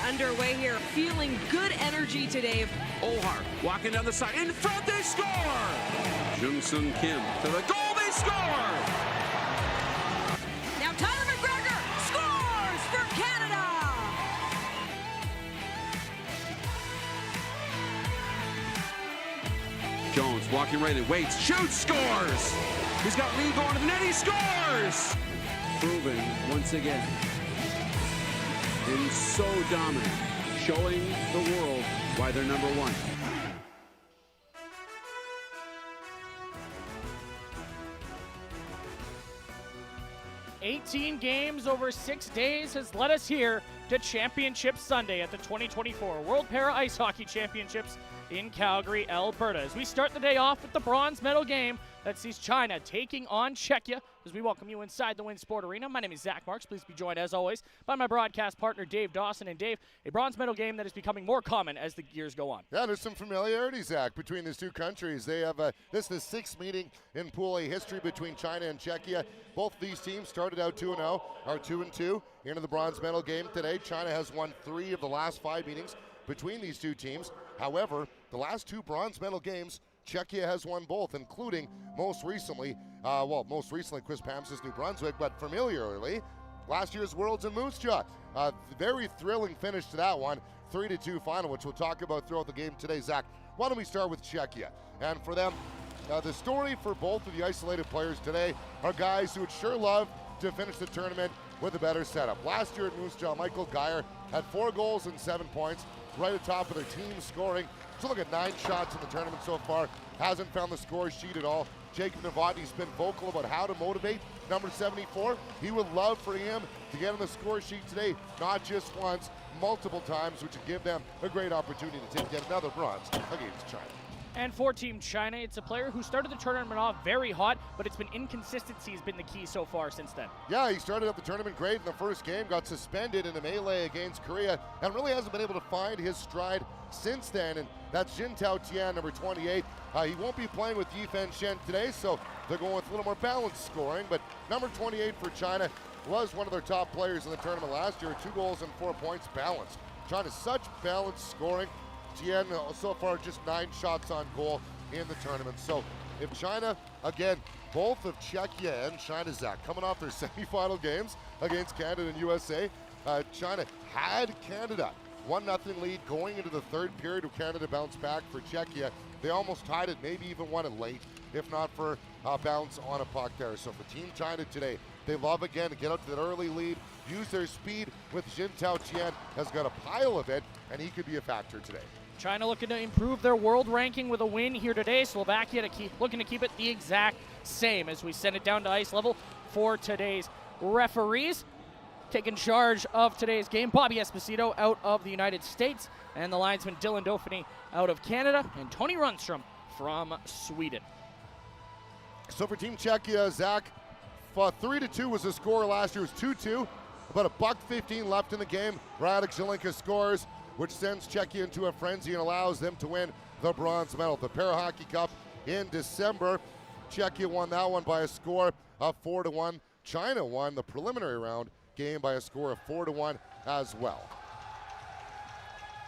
underway here. Feeling good energy today. Ohar walking down the side. In front, they score! Jung-Sung Kim to the goal, they score! Now Tyler McGregor scores for Canada! Jones walking right in, waits, shoots, scores! He's got Lee going to the net, he scores! Proving once again, being so dominant, showing the world why they're number one. "18 games over 6 days has led us here to Championship Sunday at the 2024 World Para Ice Hockey Championships in Calgary, Alberta. As we start the day off with the bronze medal game that sees China taking on Czechia, as we welcome you inside the Win Sport Arena. My name is Zach Marks. Please be joined, as always, by my broadcast partner, Dave Dawson. And Dave, a bronze medal game that is becoming more common as the years go on. Yeah, there's some familiarity, Zach, between these two countries. They have this is the sixth meeting in Pool A history between China and Czechia. Both these teams started out 2-0, are 2-2 into the bronze medal game today. China has won 3 of the last 5 meetings between these two teams. However, the last 2 bronze medal games, Czechia has won both, including most recently Chris Pams's New Brunswick, but familiarly, last year's Worlds in Moose Jaw. Very thrilling finish to that one, 3-2 final, which we'll talk about throughout the game today. Zach, why don't we start with Czechia? And for them, the story for both of the isolated players today are guys who would sure love to finish the tournament with a better setup. Last year at Moose Jaw, Michael Geyer had 4 goals and 7 points, right at top of their team scoring. So look at 9 shots in the tournament so far. Hasn't found the score sheet at all. Jacob Novotny's been vocal about how to motivate number 74. He would love for him to get on the score sheet today, not just once, multiple times, which would give them a great opportunity to take yet another bronze against China. And for Team China, it's a player who started the tournament off very hot, but it's been inconsistency has been the key so far since then. Yeah, he started up the tournament great in the first game, got suspended in a melee against Korea, and really hasn't been able to find his stride since then. And that's Jin Tao Tian, number 28. He won't be playing with Yi Fen Shen today, so they're going with a little more balanced scoring. But number 28 for China was one of their top players in the tournament last year, 2 goals and 4 points balanced. China, such balanced scoring. Tian so far just 9 shots on goal in the tournament. So if China, again, both of Czechia and China, Zach, coming off their semifinal games against Canada and USA, China had Canada 1-0 lead going into the third period of Canada bounced back for Czechia. They almost tied it, maybe even won it late, if not for a bounce on a puck there. So for Team China today, they love again to get out to that early lead, use their speed with Jin Tao Tian, has got a pile of it, and he could be a factor today. China looking to improve their world ranking with a win here today. Slovakia looking to keep it the exact same as we send it down to ice level for today's referees. Taking charge of today's game, Bobby Esposito out of the United States, and the linesman Dylan Dauphiney out of Canada, and Tony Rundstrom from Sweden. So for Team Czechia, Zach, 3-2 was the score last year. It was 2-2. About $1:15 left in the game. Radek Zelinka scores, which sends Czechia into a frenzy and allows them to win the bronze medal. The Para Hockey Cup in December. Czechia won that one by a score of 4-1. China won the preliminary round game by a score of 4-1 as well.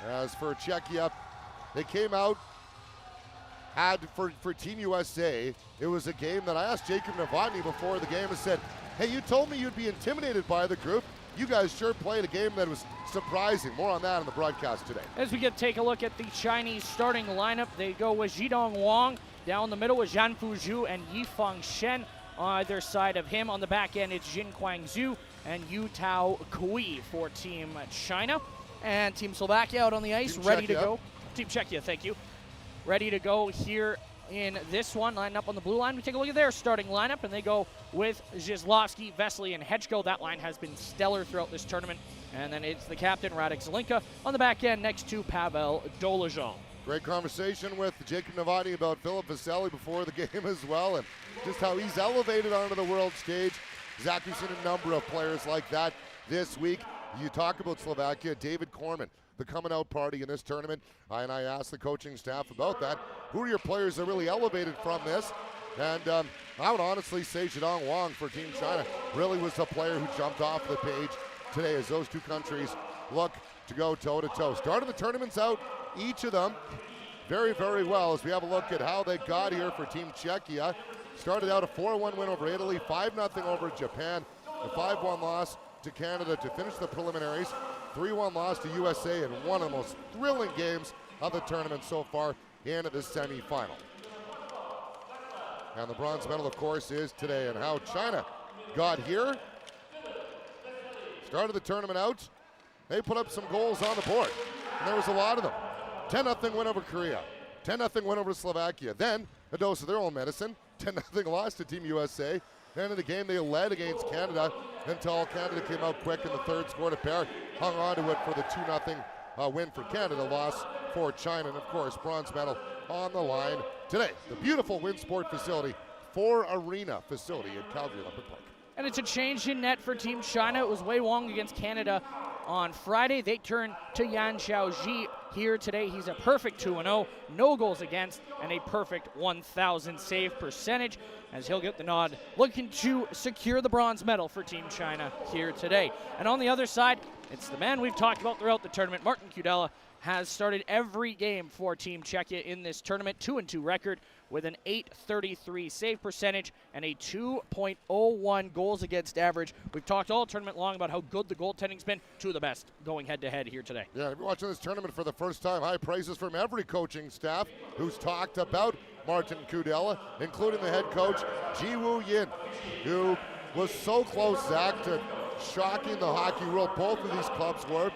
As for Czechia, they came out, for Team USA, it was a game that I asked Jacob Novotny before the game and said, hey, you told me you'd be intimidated by the group. You guys sure played a game that was surprising. More on that on the broadcast today. As we take a look at the Chinese starting lineup, they go with Zhidong Wang. Down the middle with Zhan Fuzhu and Yifeng Shen. On either side of him, on the back end, it's Jin Kwang-zhu and Yu Tao Kui for Team China. And Team Slovakia out on the ice, ready to go. Team Czechia, thank you. Ready to go here in this one, lined up on the blue line. We take a look at their starting lineup, and they go with Zhizlovsky, Vesely, and Hedgko. That line has been stellar throughout this tournament. And then it's the captain, Radek Zelinka, on the back end next to Pavel Dolajan. Great conversation with Jacob Novotny about Filip Vesely before the game as well, and just how he's elevated onto the world stage. Zach, we've seen a number of players like that this week. You talk about Slovakia, David Corman, the coming out party in this tournament, and I asked the coaching staff about that. Who are your players that really elevated from this? And I would honestly say Zhidong Wang for Team China really was the player who jumped off the page today, as those two countries look to go toe-to-toe. Started the tournaments out, each of them, very, very well as we have a look at how they got here for Team Czechia. Started out a 4-1 win over Italy, 5-0 over Japan, a 5-1 loss to Canada to finish the preliminaries, 3-1 loss to USA in one of the most thrilling games of the tournament so far in the semifinal. And the bronze medal, of course, is today. And how China got here. Started the tournament out. They put up some goals on the board. And there was a lot of them. 10-0 win over Korea. 10-0 win over Slovakia. Then a dose of their own medicine. 10-0 loss to Team USA. Then in the game they led against Canada until Canada came out quick in the third, scored a pair, hung on to it for the 2-0 win for Canada, loss for China. And of course, bronze medal on the line today. The beautiful Winsport facility, 4 arena facility at Calgary Olympic Park. And it's a change in net for Team China. It was Wei Wong against Canada on Friday. They turn to Yan Xiaoji here today. He's a perfect 2-0, no goals against, and a perfect 1,000 save percentage as he'll get the nod, looking to secure the bronze medal for Team China here today. And on the other side, it's the man we've talked about throughout the tournament. Martin Kudela has started every game for Team Czechia in this tournament, 2-2 record with an .833 save percentage and a 2.01 goals against average. We've talked all tournament long about how good the goaltending's been. Two of the best going head-to-head here today. Yeah, if you're watching this tournament for the first time, high praises from every coaching staff who's talked about Martin Kudela, including the head coach, Ji Woo Yin, who was so close, Zach, to shocking the hockey world. Both of these clubs were,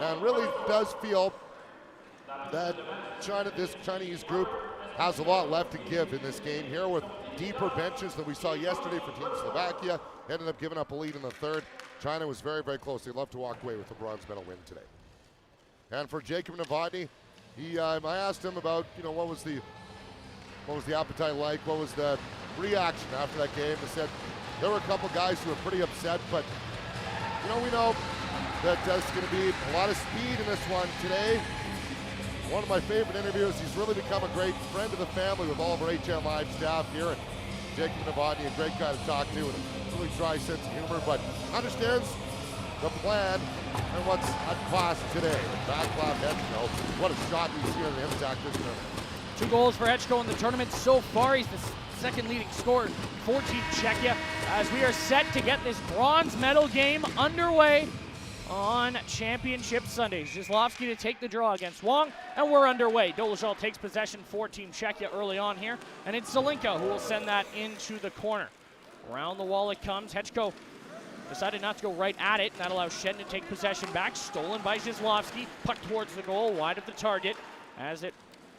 and really does feel that this Chinese group has a lot left to give in this game here with deeper benches than we saw yesterday for Team Slovakia. Ended up giving up a lead in the third. China was very, very close. They'd love to walk away with the bronze medal win today. And for Jacob Novotny, I asked him about, what was the appetite like? What was the reaction after that game? He said there were a couple guys who were pretty upset, but we know that there's going to be a lot of speed in this one today. One of my favorite interviews. He's really become a great friend of the family with all of our HM Live staff here. And Jacob Novotny, a great guy to talk to with a really dry sense of humor, but understands the plan and what's at cost today. Backlash Hedgecoe. What a shot we've seen on him, Zach, this tournament. 2 goals for Hedgecoe in the tournament so far. He's the second leading scorer for Team Czechia as we are set to get this bronze medal game underway on Championship Sunday. Zhislovsky to take the draw against Wong, and we're underway. Dolezal takes possession for Team Czechia early on here, and it's Zelinka who will send that into the corner. Around the wall it comes. Hedgecoe decided not to go right at it, and that allows Shen to take possession back. Stolen by Zhislovsky. Puck towards the goal, wide of the target as it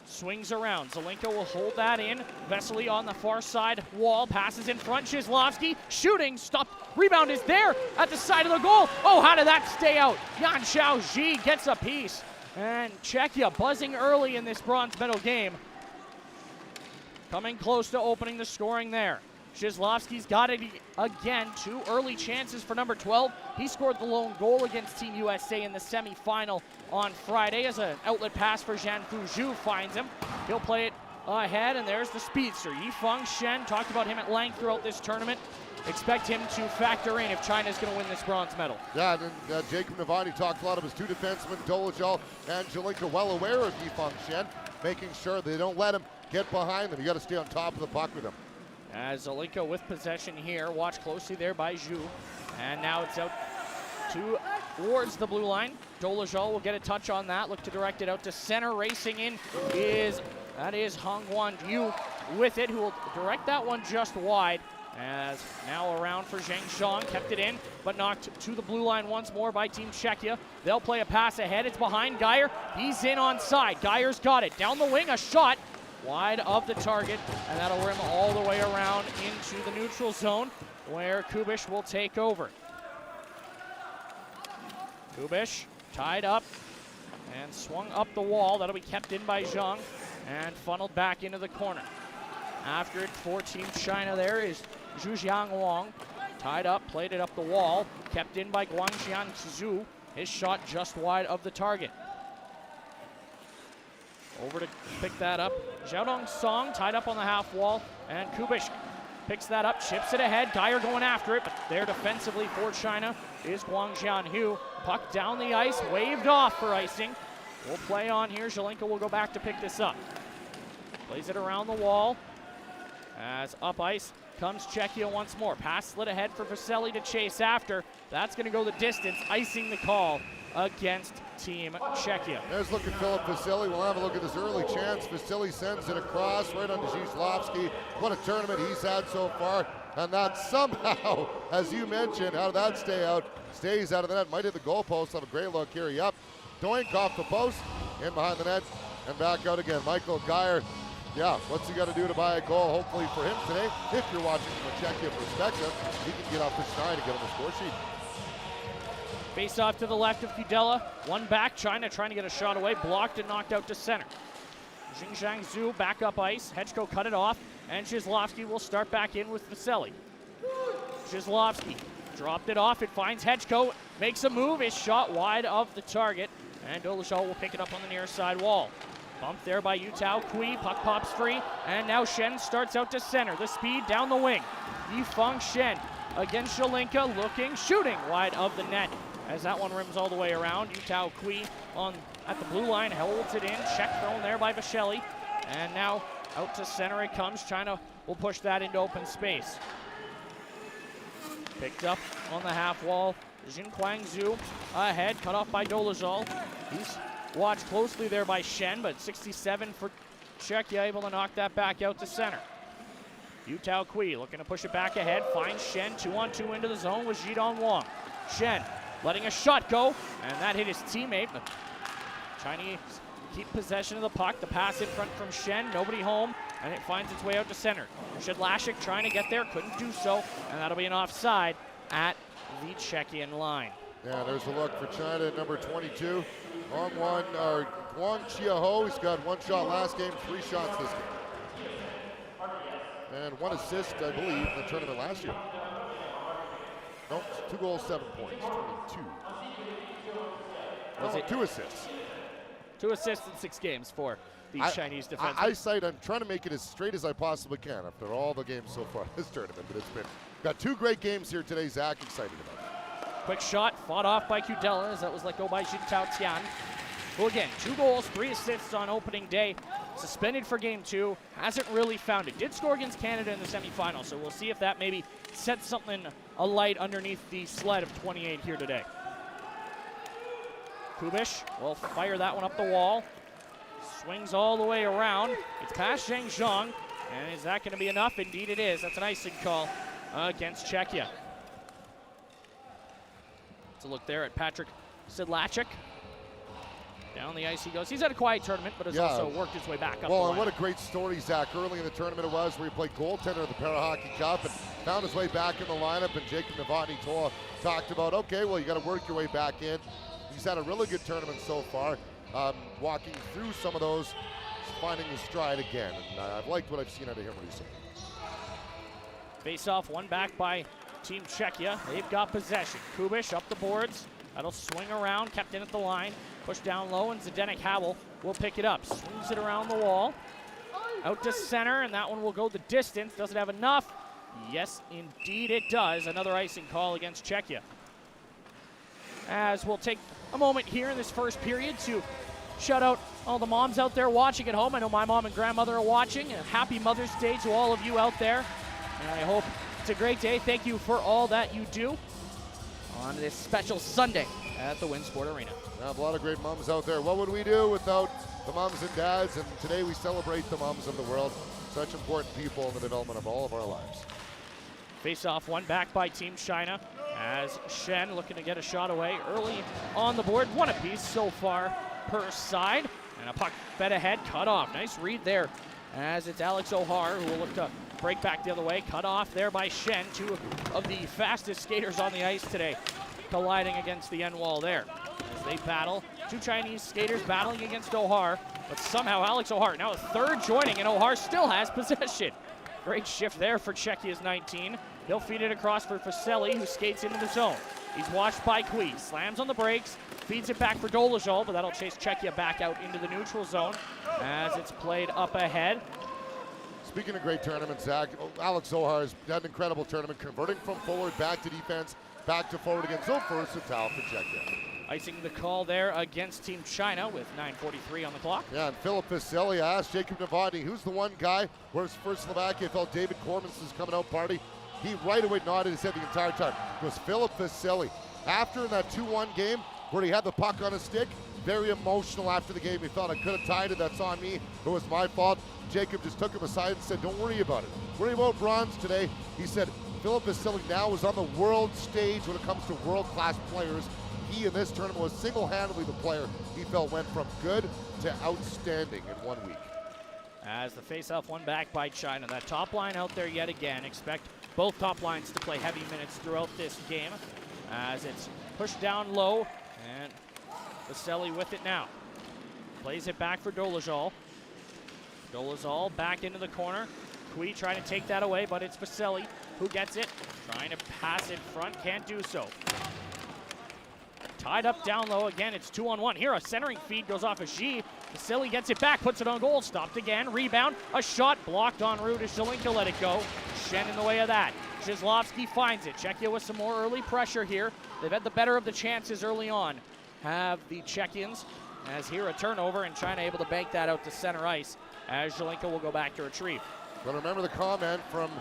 swings around. Zelinka will hold that in. Vesely on the far side wall, passes in front. Zhislovsky shooting, stopped. Rebound is there at the side of the goal. Oh, how did that stay out? Yan Xiaoji gets a piece. And Czechia buzzing early in this bronze medal game. Coming close to opening the scoring there. Zhislovsky's got it again. 2 early chances for number 12. He scored the lone goal against Team USA in the semifinal on Friday as an outlet pass for Zhanfu Zhu finds him. He'll play it ahead, and there's the speedster, Yifeng Shen. Talked about him at length throughout this tournament. Expect him to factor in if China's going to win this bronze medal. Yeah, and Jacob Novotny talked a lot of his 2 defensemen, Dolezal and Zelinka, well aware of Yifeng Shen, making sure they don't let him get behind them. You got to stay on top of the puck with him. As Zelinka with possession here, watched closely there by Zhu. And now it's out towards the blue line. Dolezal will get a touch on that, look to direct it out to center. Racing in is Hongwan Yu with it, who will direct that one just wide. As now around for Zheng Zhang, kept it in, but knocked to the blue line once more by Team Czechia. They'll play a pass ahead, it's behind Geyer. He's in on side, Geyer's got it. Down the wing, a shot. Wide of the target, and that'll rim all the way around into the neutral zone where Kubish will take over. Kubish tied up and swung up the wall. That'll be kept in by Zhang and funneled back into the corner. After it for Team China there is Zhujiang Wang. Tied up, played it up the wall, kept in by Guangxian Zhu. His shot just wide of the target. Over to pick that up. Xiaodong Song tied up on the half wall, and Kubish picks that up, chips it ahead. Dyer going after it, but there defensively for China is Guang Jianhu. Puck down the ice, waved off for icing. We'll play on here. Zelenka will go back to pick this up. Plays it around the wall. As up ice comes Czechia once more. Pass slid ahead for Vasily to chase after. That's going to go the distance, icing the call against Team Czechia. There's looking Philip Vasily. We'll have a look at this early chance. Vasily sends it across right onto Zhizlovsky. What a tournament he's had so far. And that somehow, as you mentioned, how did that stays out of the net. Might hit the goalpost. Have a great look here. Yep. Doink off the post, in behind the net, and back out again. Michael Geyer, yeah, what's he got to do to buy a goal? Hopefully for him today, if you're watching from a Czechia perspective, he can get off the schneid and get on the score sheet. Face off to the left of Kudela. One back. China trying to get a shot away. Blocked and knocked out to center. Xinjiang Zhu back up ice. Hedgeko cut it off. And Zhizlovsky will start back in with Vasily. Zhizlovsky dropped it off. It finds Hedgeko. Makes a move. His shot wide of the target. And Dolezal will pick it up on the near side wall. Bumped there by Yutao Kui. Puck pops free. And now Shen starts out to center. The speed down the wing. Yifeng Shen against Zelenka. Looking, shooting wide of the net. As that one rims all the way around. Yutao Kui at the blue line, holds it in. Check thrown there by Vasily. And now out to center it comes. China will push that into open space. Picked up on the half wall. Jinquang Zhu ahead, cut off by Dolezal. He's watched closely there by Shen, but 67 for Czechia, able to knock that back out to center. Yutao Kui looking to push it back ahead, finds Shen 2-on-2 into the zone with Zhidong Wang. Shen letting a shot go, and that hit his teammate, but Chinese keep possession of the puck. The pass in front from Shen, nobody home, and it finds its way out to center. Shedlashik trying to get there, couldn't do so, and that'll be an offside at the Czechian line. Yeah, there's a look for China at number 22. Guang Chiaho, he's got one shot last game, 3 shots this game. And 1 assist, I believe, in the tournament last year. Nope, 2 goals, 7 points, 22. Was it 2 assists? 2 assists in 6 games for the Chinese defense. I'm trying to make it as straight as I possibly can after all the games so far this tournament, but it's been got 2 great games here today. Zach, excited about it. Quick shot, fought off by Kudela as that was let go by Jintao Tian. Who again, 2 goals, 3 assists on opening day. Suspended for game 2, hasn't really found it. Did score against Canada in the semifinal, so we'll see if that maybe sets something alight underneath the sled of 28 here today. Kubish will fire that one up the wall. Swings all the way around. It's past Zhang Zhang. And is that going to be enough? Indeed it is. That's an icing call against Czechia. Let's look there at Patrick Sedlacek. Down the ice he goes. He's had a quiet tournament, but has also worked his way back up the line. Well, and what a great story, Zach. Early in the tournament it was where he played goaltender of the Para Hockey Cup and found his way back in the lineup. And Jacob Novotny talked about, okay, well, you got to work your way back in. He's had a really good tournament so far. Walking through some of those, finding his stride again. And I've liked what I've seen out of him recently. Face off, one back by Team Czechia. They've got possession. Kubish up the boards. That'll swing around, kept in at the line. Push down low, and Zdenek Havel will pick it up. Swings it around the wall. Out to center, and that one will go the distance. Does it have enough? Yes, indeed it does. Another icing call against Czechia. As we'll take a moment here in this first period to shout out all the moms out there watching at home. I know my mom and grandmother are watching. And happy Mother's Day to all of you out there. And I hope it's a great day. Thank you for all that you do on this special Sunday at the Winsport Arena. Now, a lot of great moms out there. What would we do without the moms and dads? And today we celebrate the moms of the world. Such important people in the development of all of our lives. Face off, one back by Team China as Shen looking to get a shot away early on the board. 1 apiece so far per side. And a puck fed ahead, cut off. Nice read there as it's Alex O'Hare who will look to break back the other way. Cut off there by Shen, 2 of the fastest skaters on the ice today, colliding against the end wall there. As they battle, 2 Chinese skaters battling against O'Hare, but somehow Alex O'Hare, now a 3rd joining, and O'Hare still has possession. Great shift there for Czechia's 19. He'll feed it across for Vasily, who skates into the zone. He's watched by Kui, slams on the brakes, feeds it back for Dolezal, but that'll chase Czechia back out into the neutral zone as it's played up ahead. Speaking of great tournaments, Zach, Alex Zohar has had an incredible tournament, converting from forward back to defense, back to forward again. So first, a towel for Czechia. Icing the call there against Team China with 9:43 on the clock. Yeah, and Philip Vasily asked Jacob Novotny, who's the one guy, whereas first Slovakia felt David Cormans is coming out party. He right away nodded his head the entire time. It was Philip Vasily. After in that 2-1 game where he had the puck on his stick, very emotional after the game. He felt, I could have tied it, that's on me, it was my fault. Jacob just took him aside and said, don't worry about it. Worry about bronze today. He said, Philip Vasily now is on the world stage when it comes to world-class players. He in this tournament was single-handedly the player he felt went from good to outstanding in 1 week. As the face-off won back by China. That top line out there yet again. Expect both top lines to play heavy minutes throughout this game as it's pushed down low, and Vasily with it now. Plays it back for Dolezal. Dolezal back into the corner. Kui trying to take that away, but it's Vasily who gets it. Trying to pass in front, can't do so. Tied up down low again, it's 2-on-1. Here a centering feed goes off of Xi. Vasily gets it back, puts it on goal, stopped again, rebound, a shot blocked en route as Zelinka let it go. Shen in the way of that. Zhizlovsky finds it. Czechia with some more early pressure here. They've had the better of the chances early on. Have the Czechians, as here a turnover and China able to bank that out to center ice as Zelinka will go back to retrieve. But remember the comment from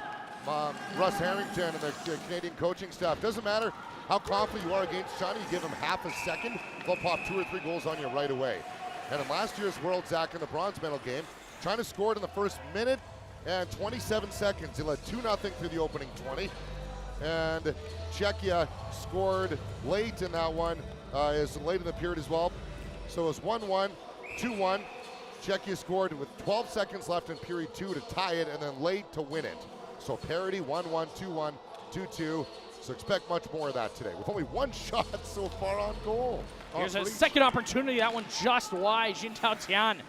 Russ Harrington and the Canadian coaching staff. Doesn't matter how confident you are against China, you give them half a second, they'll pop 2 or 3 goals on you right away. And in last year's World Zach in the bronze medal game, China scored in the first minute and 27 seconds. They led 2-0 through the opening 20. And Czechia scored late in that one, is late in the period as well. So it was 1-1, 2-1. Czechia scored with 12 seconds left in period 2 to tie it, and then late to win it. So parity, 1-1, 2-1, 2-2. So expect much more of that today, with only 1 shot so far on goal. Here's a second opportunity, that one just wide. Jintao Tian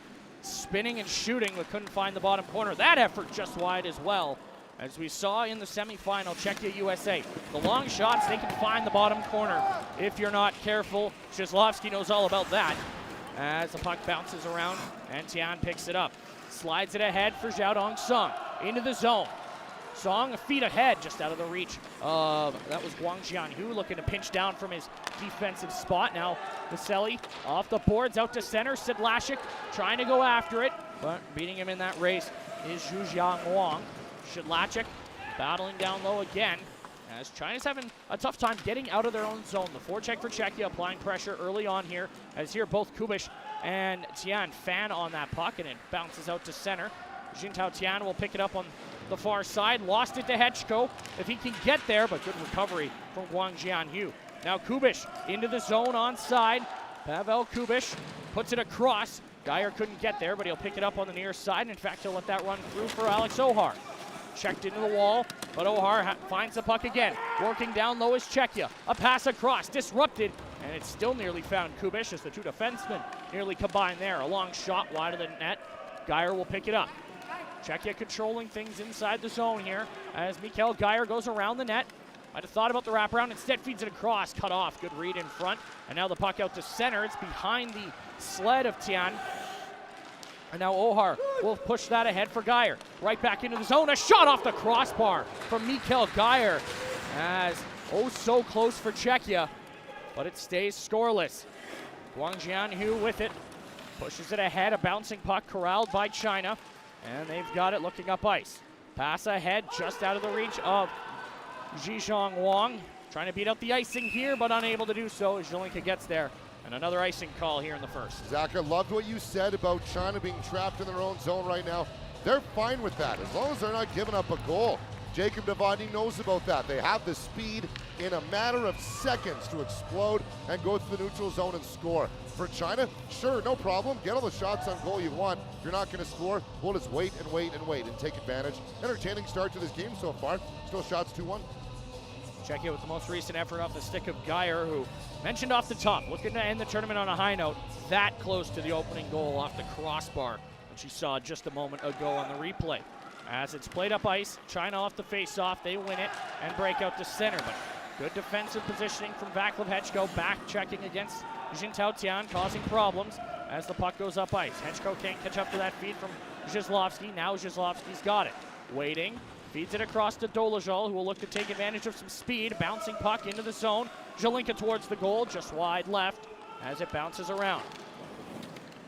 spinning and shooting, but couldn't find the bottom corner. That effort just wide as well. As we saw in the semifinal, Czechia, USA. The long shots, they can find the bottom corner if you're not careful. Zhizlovsky knows all about that. As the puck bounces around and Tian picks it up. Slides it ahead for Xiaodong Song. Into the zone. Song a feet ahead, just out of the reach of, that was Guang Jianhu looking to pinch down from his defensive spot. Now Vasily off the boards, out to center. Sidlashik trying to go after it, but beating him in that race is Zhu Jianguang. Sidlashik battling down low again, as China's having a tough time getting out of their own zone. The forecheck for Czechia applying pressure early on here, as here both Kubish and Tian fan on that puck, and it bounces out to center. Jintao Tian will pick it up on the far side, lost it to Hechko if he can get there, but good recovery from Guang Jianhu. Now Kubish into the zone on side. Pavel Kubish puts it across. Geyer couldn't get there, but he'll pick it up on the near side. In fact, he'll let that run through for Alex Ohar. Checked into the wall, but Ohar finds the puck again. Working down low is Czechia. A pass across, disrupted, and it's still nearly found Kubish as the 2 defensemen nearly combine there. A long shot wide of the net. Geyer will pick it up. Czechia controlling things inside the zone here as Mikael Geyer goes around the net. Might have thought about the wraparound, instead feeds it across, cut off. Good read in front, and now the puck out to center. It's behind the sled of Tian. And now Ohar will push that ahead for Geyer. Right back into the zone, a shot off the crossbar from Mikael Geyer. As so close for Czechia, but it stays scoreless. Guang Jianhu with it, pushes it ahead, a bouncing puck corralled by China. And they've got it looking up ice. Pass ahead, just out of the reach of Zhizhong Wang. Trying to beat out the icing here, but unable to do so as Zelinka gets there. And another icing call here in the first. Zach, I loved what you said about China being trapped in their own zone right now. They're fine with that, as long as they're not giving up a goal. Jacob Novotny knows about that. They have the speed in a matter of seconds to explode and go through the neutral zone and score. For China, sure, no problem. Get all the shots on goal you want. If you're not going to score, we'll just wait and wait and wait and take advantage. Entertaining start to this game so far. Still shots 2-1. Czechia with the most recent effort off the stick of Geyer, who mentioned off the top, looking to end the tournament on a high note. That close to the opening goal off the crossbar, which you saw just a moment ago on the replay. As it's played up ice, China off the face-off, they win it and break out to center. But good defensive positioning from Vaclav Hechko, back checking against Jintao Tian, causing problems as the puck goes up ice. Hechko can't catch up to that feed from Zhizlovsky. Now Zhizlovsky's got it. Waiting. Feeds it across to Dolezal, who will look to take advantage of some speed. Bouncing puck into the zone. Zelenka towards the goal, just wide left as it bounces around.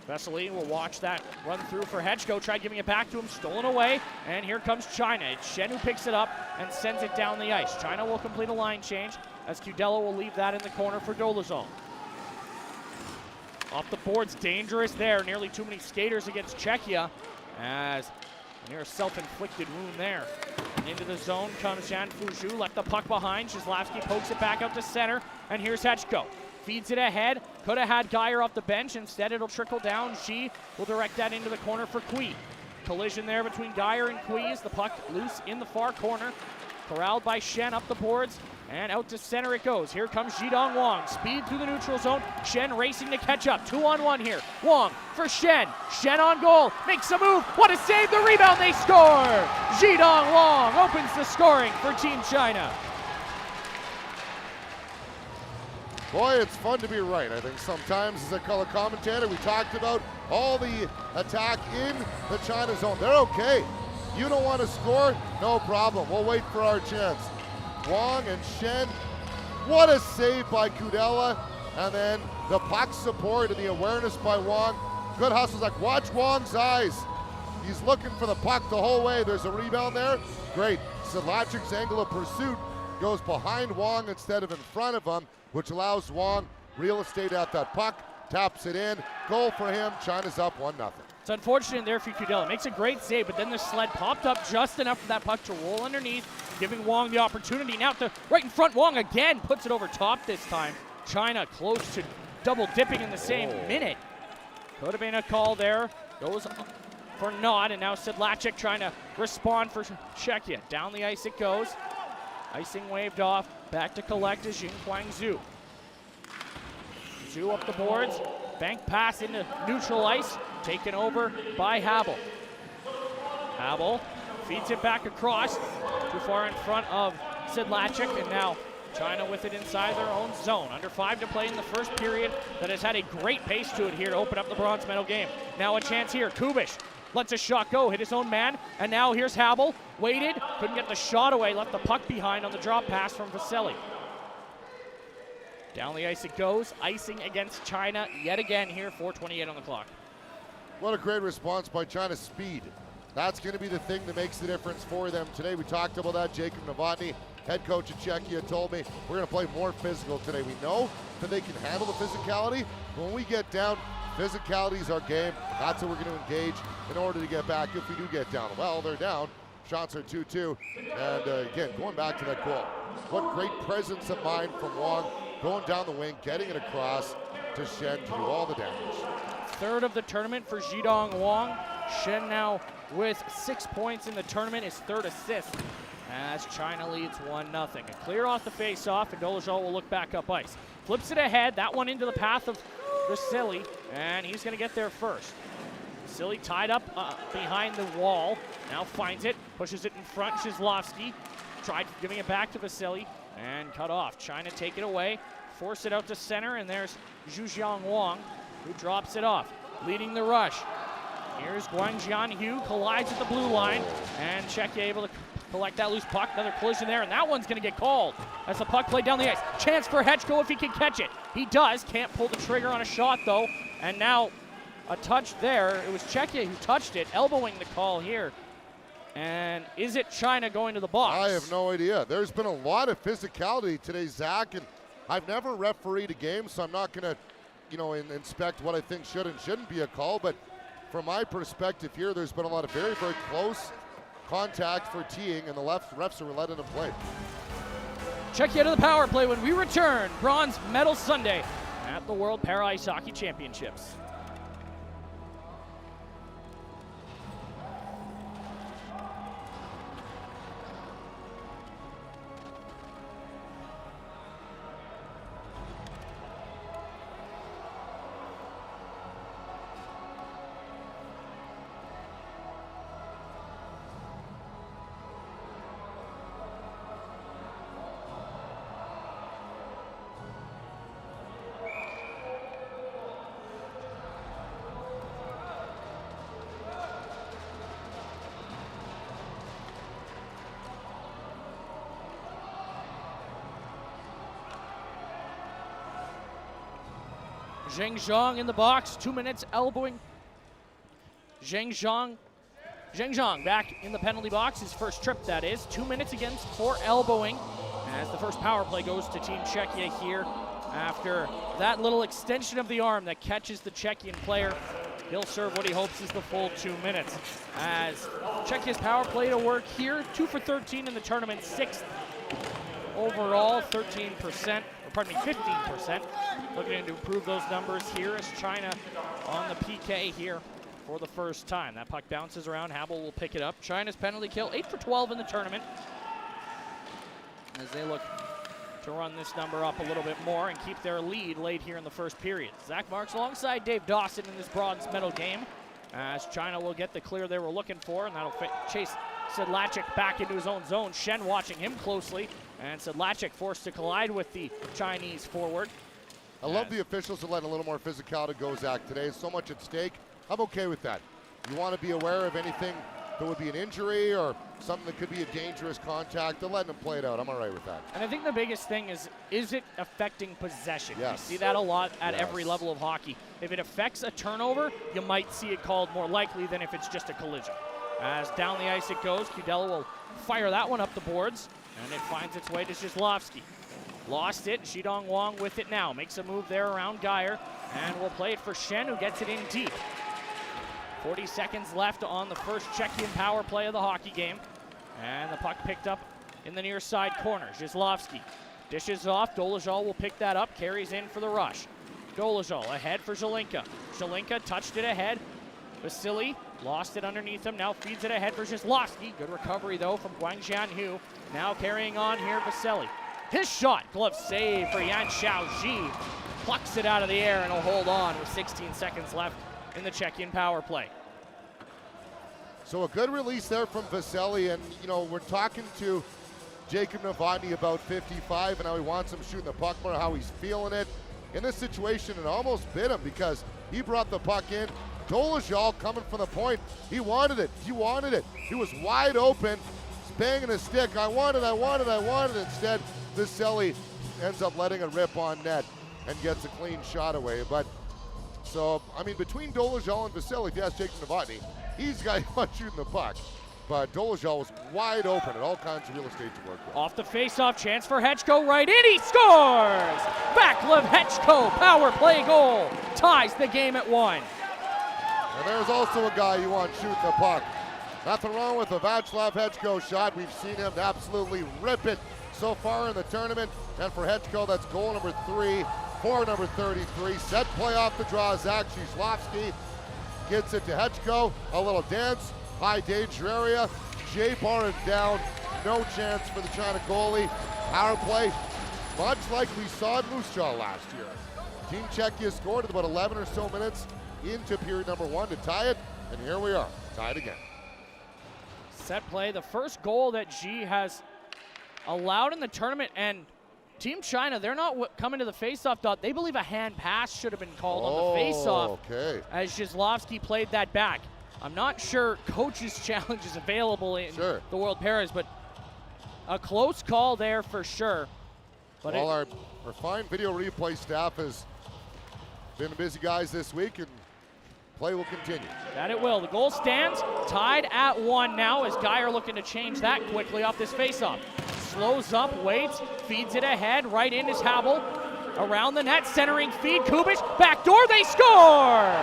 Vesely will watch that run through for Hedgko. Tried giving it back to him, stolen away. And here comes China. It's Shen who picks it up and sends it down the ice. China will complete a line change as Kudela will leave that in the corner for Dolezal. Off the boards, dangerous there. Nearly too many skaters against Czechia as near a self-inflicted wound there. Into the zone comes Jan Fuzhu, left the puck behind. Zhizlovsky pokes it back out to center, and here's Hedgko. Feeds it ahead, could have had Geyer off the bench. Instead, it'll trickle down. Xi will direct that into the corner for Kui. Collision there between Geyer and Kui as the puck loose in the far corner. Corralled by Shen up the boards, and out to center it goes. Here comes Zhidong Wang. Speed through the neutral zone. Shen racing to catch up. 2-on-1 here. Wang for Shen. Shen on goal. Makes a move. What a save. The rebound. They score. Zhidong Wang opens the scoring for Team China. Boy, it's fun to be right. I think sometimes as a color commentator, we talked about all the attack in the China zone. They're okay. You don't want to score? No problem. We'll wait for our chance. Wang and Shen, what a save by Kudela. And then the puck support and the awareness by Wang. Good hustles. Like, watch Wang's eyes. He's looking for the puck the whole way. There's a rebound there. Great. Sedlacek's angle of pursuit goes behind Wang instead of in front of him, which allows Wang real estate at that puck. Taps it in. Goal for him. China's up 1-0. It's unfortunate there for Kudela. Makes a great save, but then the sled popped up just enough for that puck to roll underneath, giving Wang the opportunity. Now to right in front, Wang again puts it over top this time. China close to double dipping in the same minute. Could have been a call there. Goes for naught, and now Sedlacek trying to respond for Czechia. Down the ice it goes. Icing waved off. Back to collect is Jinquang Zhu. Zhu up the boards. Bank pass into neutral ice. Taken over by Habel. Habel feeds it back across. Too far in front of Sedlacek, and now China with it inside their own zone. Under 5 to play in the first period that has had a great pace to it here to open up the bronze medal game. Now a chance here. Kubish lets a shot go, hit his own man, and now here's Habel. Waited, couldn't get the shot away, left the puck behind on the drop pass from Vasily. Down the ice it goes, icing against China yet again here, 4:28 on the clock. What a great response by China. Speed. That's going to be the thing that makes the difference for them today. We talked about that. Jacob Novotny, head coach of Czechia, told me we're going to play more physical today. We know that they can handle the physicality. When we get down, physicality is our game. That's what we're going to engage in order to get back if we do get down. Well, they're down. Shots are 2-2. And again, going back to that goal. What great presence of mind from Wang, going down the wing, getting it across to Shen to do all the damage. Third of the tournament for Zhidong Wang. Shen now with 6 points in the tournament, his third assist as China leads 1-0. A clear off the face-off, and Dolezal will look back up ice. Flips it ahead, that one into the path of Vasily, and he's going to get there first. Vasily tied up behind the wall, now finds it, pushes it in front. Zhizlovsky tried giving it back to Vasily, and cut off. China take it away, force it out to center, and there's Zhujiang Wang, who drops it off, leading the rush. Here's Guang Jianhu, collides at the blue line, and Czechia able to collect that loose puck. Another collision there, and that one's going to get called as the puck played down the ice. Chance for Hedgko if he can catch it. He does, can't pull the trigger on a shot though, and now a touch there. It was Czechia who touched it, elbowing the call here. And is it China going to the box? I have no idea. There's been a lot of physicality today, Zach, and I've never refereed a game, so I'm not going to inspect what I think should and shouldn't be a call, but from my perspective here, there's been a lot of very, very close contact for teeing, and the refs are letting them play. Czechia to the power play when we return. Bronze Medal Sunday at the World Para Ice Hockey Championships. Zheng Zhang in the box, 2 minutes elbowing. Zheng Zhang back in the penalty box, his first trip that is. 2 minutes against for elbowing as the first power play goes to Team Czechia here after that little extension of the arm that catches the Czechian player. He'll serve what he hopes is the full 2 minutes. As Czechia's power play to work here, 2 for 13 in the tournament, 6th overall, 13%, or pardon me, 15%. Looking to improve those numbers here as China on the PK here for the first time. That puck bounces around, Habel will pick it up. China's penalty kill, 8 for 12 in the tournament, as they look to run this number up a little bit more and keep their lead late here in the first period. Zach Marks alongside Dave Dawson in this bronze medal game, as China will get the clear they were looking for, and that'll chase Sedlacek back into his own zone. Shen watching him closely, and Sedlacek forced to collide with the Chinese forward. I love the officials are letting a little more physicality go, Zach, today. There's so much at stake. I'm okay with that. You want to be aware of anything that would be an injury or something that could be a dangerous contact. They're letting them play it out. I'm all right with that. And I think the biggest thing is it affecting possession? Yes. You see that a lot at every level of hockey. If it affects a turnover, you might see it called more likely than if it's just a collision. As down the ice it goes, Kudela will fire that one up the boards, and it finds its way to Zhislavsky. Lost it, Xidong Wang with it now. Makes a move there around Geyer, and will play it for Shen, who gets it in deep. 40 seconds left on the first Czechian power play of the hockey game. And the puck picked up in the near side corner. Zhislavsky dishes off. Dolezal will pick that up, carries in for the rush. Dolezal ahead for Zelinka. Zelinka touched it ahead. Vasily lost it underneath him, now feeds it ahead for Zhislavsky. Good recovery though from Guang Jianhu. Now carrying on here, Vasily. His shot, glove save for Yan Xiaoji. Plucks it out of the air and will hold on with 16 seconds left in the Czechian power play. So a good release there from Vasily, and you know, we're talking to Jacob Novotny about 55 and how he wants him shooting the puck more, how he's feeling it. In this situation, it almost bit him because he brought the puck in. Dolezal coming from the point. He wanted it. He wanted it. He was wide open. He's banging his stick. I want it. Instead, Vasily ends up letting it rip on net and gets a clean shot away. But so, I mean, between Dolezal and Vasily, if you ask Jacob Novotny, he's the guy who wants shooting the puck. But Dolezal was wide open at all kinds of real estate to work with. Off the face-off, chance for Hechko right in. He scores! Vaclav Hechko, power play goal. Ties the game at 1. And there's also a guy you want shooting the puck. Nothing wrong with a Vaclav Hechko shot. We've seen him absolutely rip it so far in the tournament. And for Hechko, that's goal number 3 for number 33. Set play off the draw. Zach Zhislavsky gets it to Hechko. A little dance. High danger area. Jay Barron down. No chance for the China goalie. Power play, much like we saw at Moose Jaw last year. Team Czechia scored at about 11 or so minutes into period number 1 to tie it. And here we are, tied again. Set play, the first goal that G has allowed in the tournament, and Team China, they're not coming to the faceoff dot. They believe a hand pass should have been called on the faceoff as Zhislavsky played that back. I'm not sure coach's challenge is available in the World Paras, but a close call there for sure. But well, our fine video replay staff has been busy guys this week, and play will continue. That it will. The goal stands tied at 1 now as Geyer looking to change that quickly off this faceoff. Slows up, waits, feeds it ahead, right in is Habel. Around the net, centering feed, Kubic, backdoor, they score!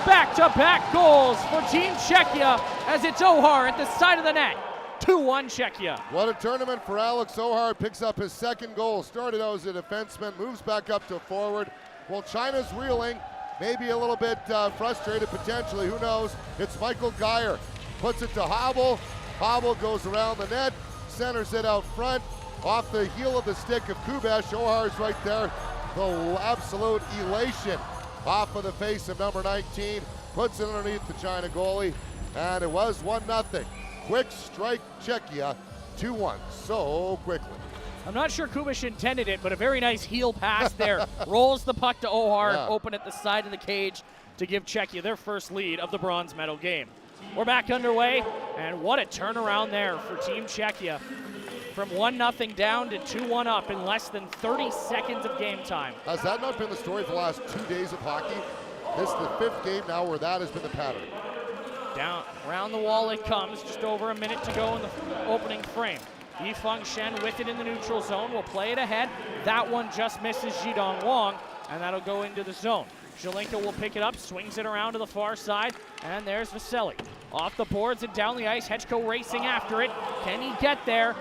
Back-to-back goals for Team Czechia as it's Ohar at the side of the net. 2-1 Czechia. What a tournament for Alex Ohar. Picks up his second goal. Started out as a defenseman, moves back up to forward. Well, China's reeling, maybe a little bit frustrated potentially, who knows. It's Michael Geyer. Puts it to Habel. Habel goes around the net, centers it out front. Off the heel of the stick of Kubesh. Ohar's right there. The absolute elation off of the face of number 19, puts it underneath the China goalie, and it was 1-0. Quick strike Czechia, 2-1, so quickly. I'm not sure Kubish intended it, but a very nice heel pass there. Rolls the puck to Ohar, open at the side of the cage to give Czechia their first lead of the bronze medal game. We're back underway, and what a turnaround there for Team Czechia. from 1-0 down to 2-1 up in less than 30 seconds of game time. Has that not been the story for the last 2 days of hockey? This is the 5th game now where that has been the pattern. Down, around the wall it comes, just over a minute to go in the opening frame. Yifeng Shen with it in the neutral zone, will play it ahead. That one just misses Zhidong Wang, and that'll go into the zone. Zelenka will pick it up, swings it around to the far side, and there's Vasily. Off the boards and down the ice, Hechko racing after it. Can he get there?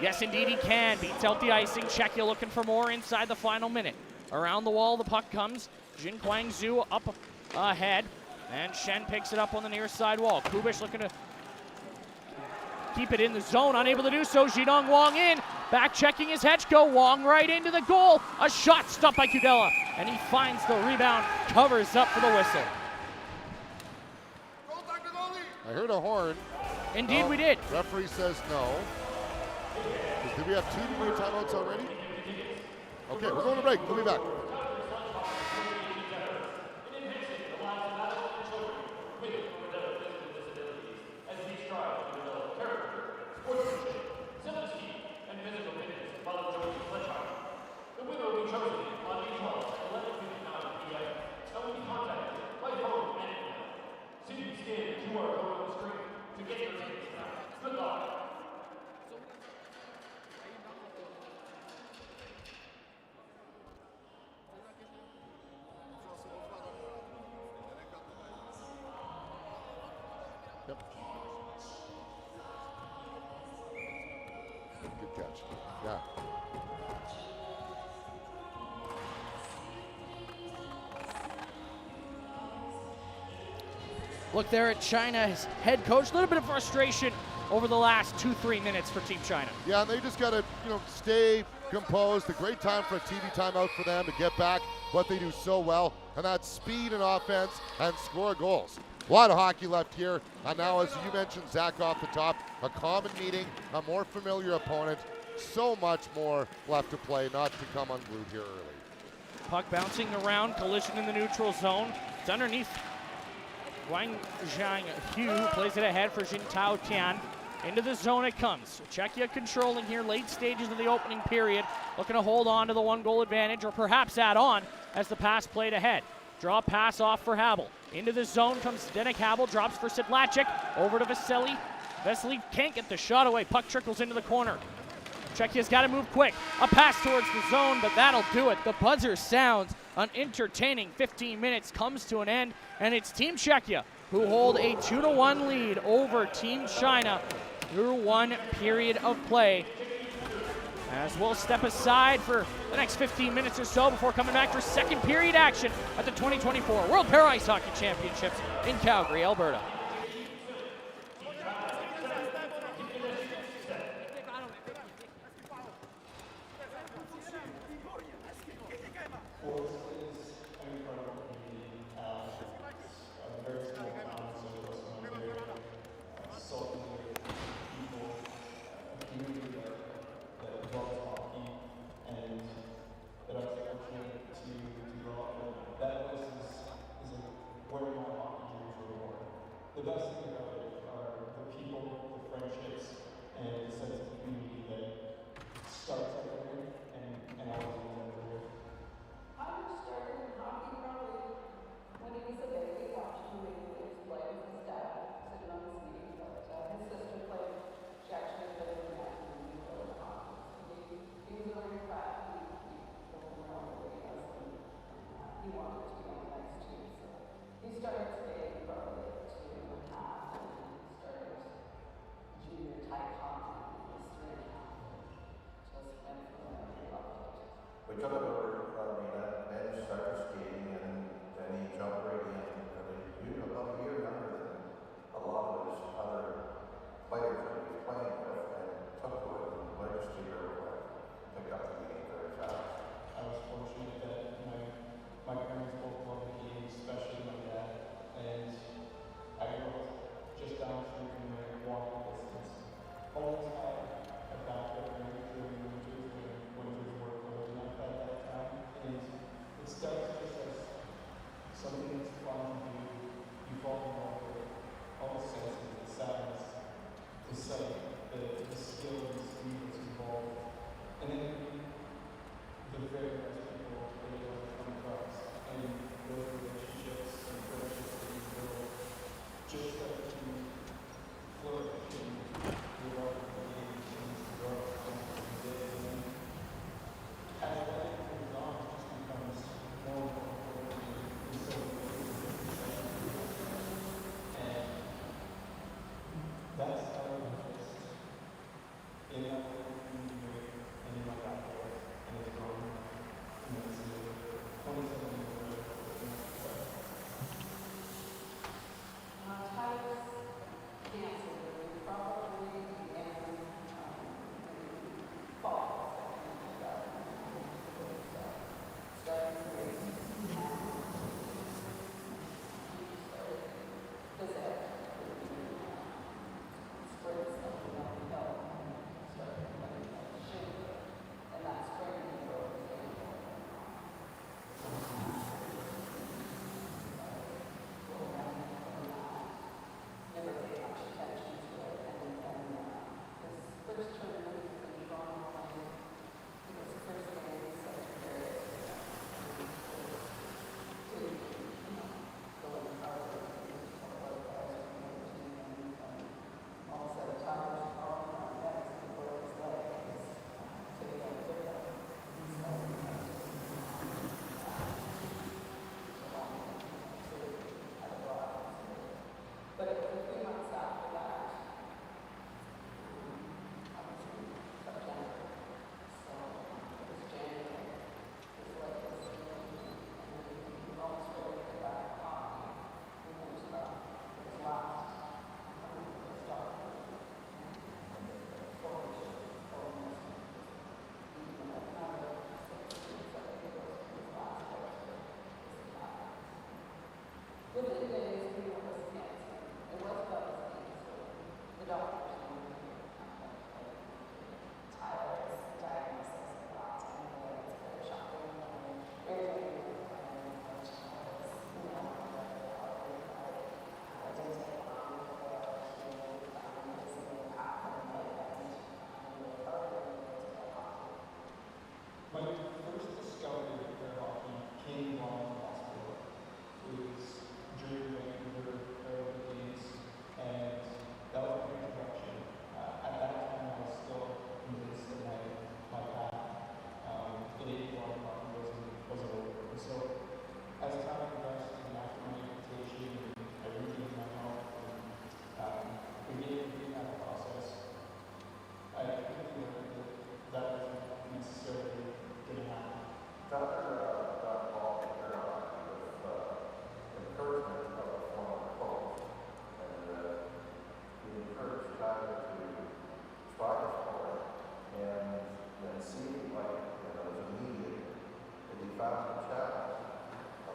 Yes, indeed he can. Beats out the icing. Czechia looking for more inside the final minute. Around the wall, the puck comes. Jin Kwang-Zhu up ahead, and Shen picks it up on the near side wall. Kubish looking to keep it in the zone, unable to do so. Zhidong Wang in, back checking his Hechko. Wang right into the goal. A shot stopped by Kudela, and he finds the rebound, covers up for the whistle. I heard a horn. Indeed we did. Referee says no. Did we have 2 more timeouts already? Okay, we're going to break. We'll be back. Good catch. Yeah. Look there at China's head coach. A little bit of frustration over the last 2-3 minutes for Team China. Yeah, and they just got to, stay composed. A great time for a TV timeout for them to get back what they do so well, and that's speed and offense and score goals. A lot of hockey left here, and now, as you mentioned, Zach, off the top, a common meeting, a more familiar opponent, so much more left to play, not to come unglued here early. Puck bouncing around, collision in the neutral zone. It's underneath. Wang Zhang-Hu plays it ahead for Jin Tao Tian. Into the zone it comes. Czechia controlling here, late stages of the opening period, looking to hold on to the 1-goal advantage, or perhaps add on as the pass played ahead. Draw pass off for Habel. Into the zone comes Zdenek Habel, drops for Sedlacek, over to Vasily. Vasily can't get the shot away. Puck trickles into the corner. Czechia's got to move quick. A pass towards the zone, but that'll do it. The buzzer sounds. An entertaining 15 minutes comes to an end, and it's Team Czechia who hold a 2-1 lead over Team China through 1 period of play. As we'll step aside for the next 15 minutes or so before coming back for second period action at the 2024 World Para Ice Hockey Championships in Calgary, Alberta. The best thing about it are the people, the friendships, and the sense of community that starts everywhere and always ends everywhere. I started in hockey probably when he was a baby, watching the Yankees play with his dad, sitting on his knee. But his sister played, she actually played in the Yankees and he played hockey. He was a very crack. He don't know what he was, and he wanted to be on the ice too. So he started skating probably at 2.5, and he started junior type hockey when he was 3.5. Just went from there. He loved it. We took it over from Ned started skating, and then he jumped right in. He was about a year younger than a lot of his other players that he was playing with, and took to it and learned to pick up the game very fast. I was fortunate that my parents both loved the game, especially my dad, and I grew up just down the street from there, walking distance. Always had a backup when I was doing winters work, and I've had that time challenge.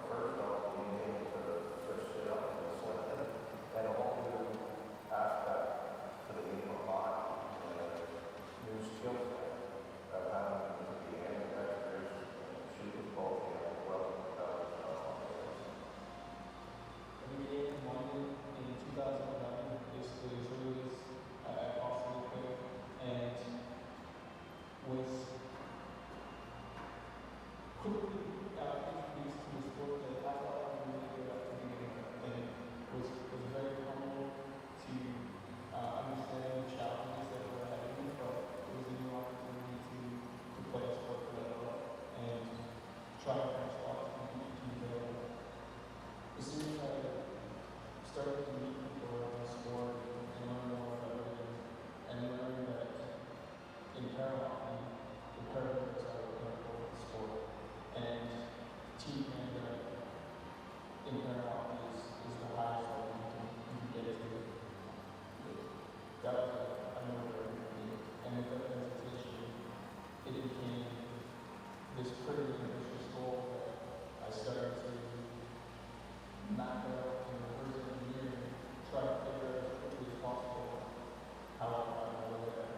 First off, being able to switch it up and swing it, and a whole new aspect to the game of hockey, and a new skill set of having to be ambidextrous and shoot with both hands well. I began in London in 2011, basically as early as I possibly could, and was quickly introduced to a sport that I thought I was really good at the beginning, and was very humble to understand the challenges that were ahead of me, but it was a new opportunity to play a sport that I love and try to catch lots of people. As soon as I started to meet people around the sport and learn more about it, and learn that in Paralympic, the Paralympics are a pinnacle sport, and Team Canada in Paralympics is the highest level you can get to. That was a no-brainer for me, and with that presentation, it became this pretty ambitious goal that I started to map out in reverse engineering, try to figure out as quickly as possible how I want to go there.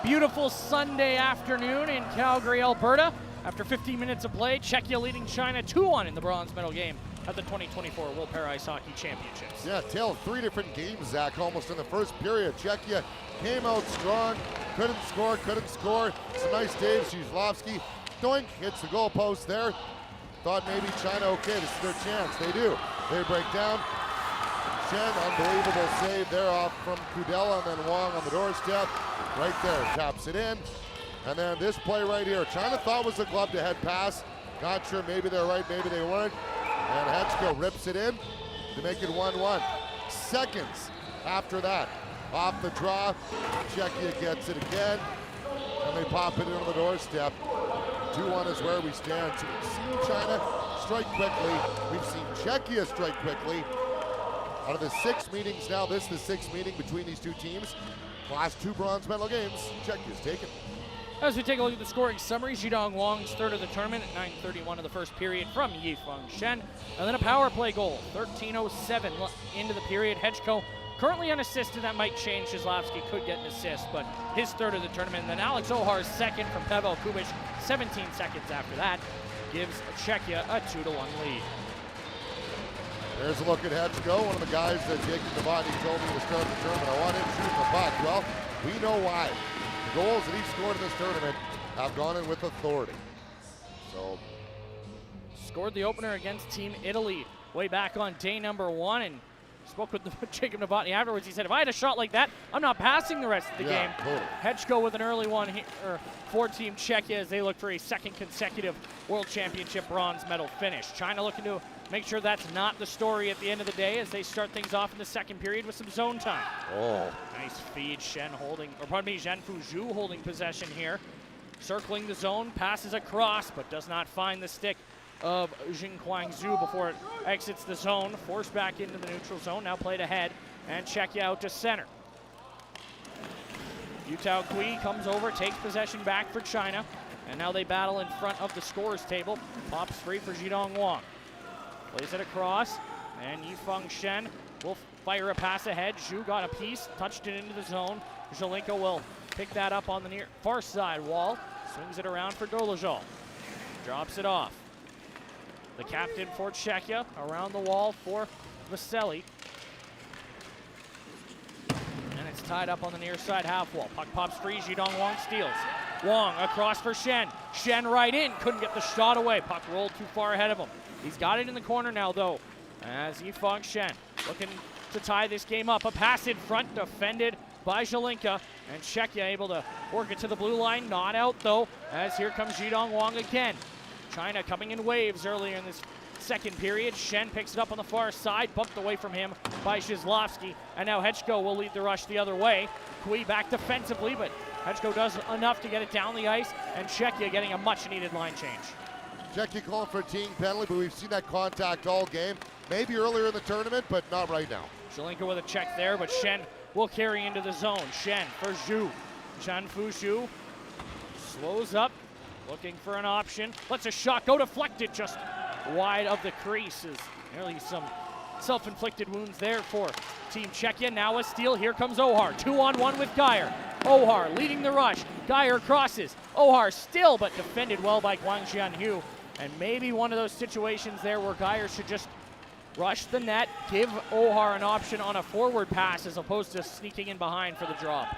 beautiful Sunday afternoon in Calgary, Alberta. After 15 minutes of play, Czechia leading China 2-1 in the bronze medal game at the 2024 World Para Ice Hockey Championships. Yeah, tail of 3 different games, Zach, almost in the first period. Czechia came out strong, couldn't score. Some nice saves. Zhizlovsky, doink, hits the goalpost there. Thought maybe China, okay, this is their chance. They do. They break down. Shen, unbelievable save there off from Kudela, and then Wong on the doorstep. Right there, taps it in. And then this play right here, China thought was a glove to head pass. Not sure, maybe they're right, maybe they weren't. And Hetchko rips it in to make it 1-1. Seconds after that, off the draw, Czechia gets it again, and they pop it in on the doorstep. 2-1 is where we stand. So we've seen China strike quickly. We've seen Czechia strike quickly. Out of the 6 meetings now, this is the 6th meeting between these two teams. Last 2 bronze medal games, Czechia's taken. As we take a look at the scoring summary, Zhidong Wong's third of the tournament at 9:31 of the first period from Yifeng Shen. And then a power play goal, 13:07 into the period. Hetchko currently unassisted. That might change. Zhizlovsky could get an assist, but his third of the tournament. And then Alex Ohar's second from Pavel Kubic, 17 seconds after that, gives Czechia a 2-1 lead. There's a look at Hetchko, one of the guys that Jacob Novotny told me to start the tournament. I want him shooting the puck. Well, we know why. The goals that he's scored in this tournament have gone in with authority. So, scored the opener against Team Italy way back on day number 1, and spoke with Jacob Novotny afterwards. He said, if I had a shot like that, I'm not passing the rest of the game. Totally. Hetchko with an early one here for Team Czechia as they look for a second consecutive World Championship bronze medal finish. China looking to make sure that's not the story at the end of the day as they start things off in the second period with some zone time. Oh. Nice feed, Zhanfu Zhu holding possession here. Circling the zone, passes across, but does not find the stick of Jinquang Zhu before it exits the zone. Forced back into the neutral zone, now played ahead, and Czechia out to center. Yutao Kui comes over, takes possession back for China, and now they battle in front of the scorers table. Pops free for Zhidong Wong. Plays it across, and Yifeng Shen will fire a pass ahead. Zhu got a piece, touched it into the zone. Zelenko will pick that up on the near far side wall. Swings it around for Dolezal. Drops it off. The captain for Czechia around the wall for Vasily. And it's tied up on the near side half wall. Puck pops free, Zhidong Wong steals. Wong across for Shen. Shen right in, couldn't get the shot away. Puck rolled too far ahead of him. He's got it in the corner now though, as Yifeng Shen looking to tie this game up. A pass in front, defended by Zelenka, and Czechia able to work it to the blue line. Not out though, as here comes Zhidong Wong again. China coming in waves earlier in this second period. Shen picks it up on the far side, bumped away from him by Zhizlovsky, and now Hetchko will lead the rush the other way. Kui back defensively, but Hetchko does enough to get it down the ice, and Czechia getting a much-needed line change. Czechia calling for a team penalty, but we've seen that contact all game. Maybe earlier in the tournament, but not right now. Zelenka with a check there, but Shen will carry into the zone. Shen for Zhu. Zhanfu Zhu slows up, looking for an option. Lets a shot go deflected just wide of the crease. Is nearly some self-inflicted wounds there for Team Czechia. Now a steal. Here comes Ohar. 2-on-1 with Geyer. Ohar leading the rush. Geyer crosses. Ohar still, but defended well by Guang Jianhu. And maybe one of those situations there where Geyer should just rush the net, give Ohar an option on a forward pass as opposed to sneaking in behind for the drop.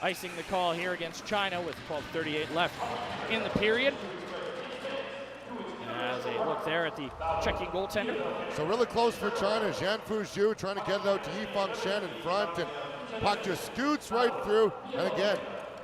Icing the call here against China with 12:38 left in the period. As a look there at the Czechian goaltender. So really close for China. Zhanfu Zhu trying to get it out to Yifeng Shen in front, and puck just scoots right through. And again,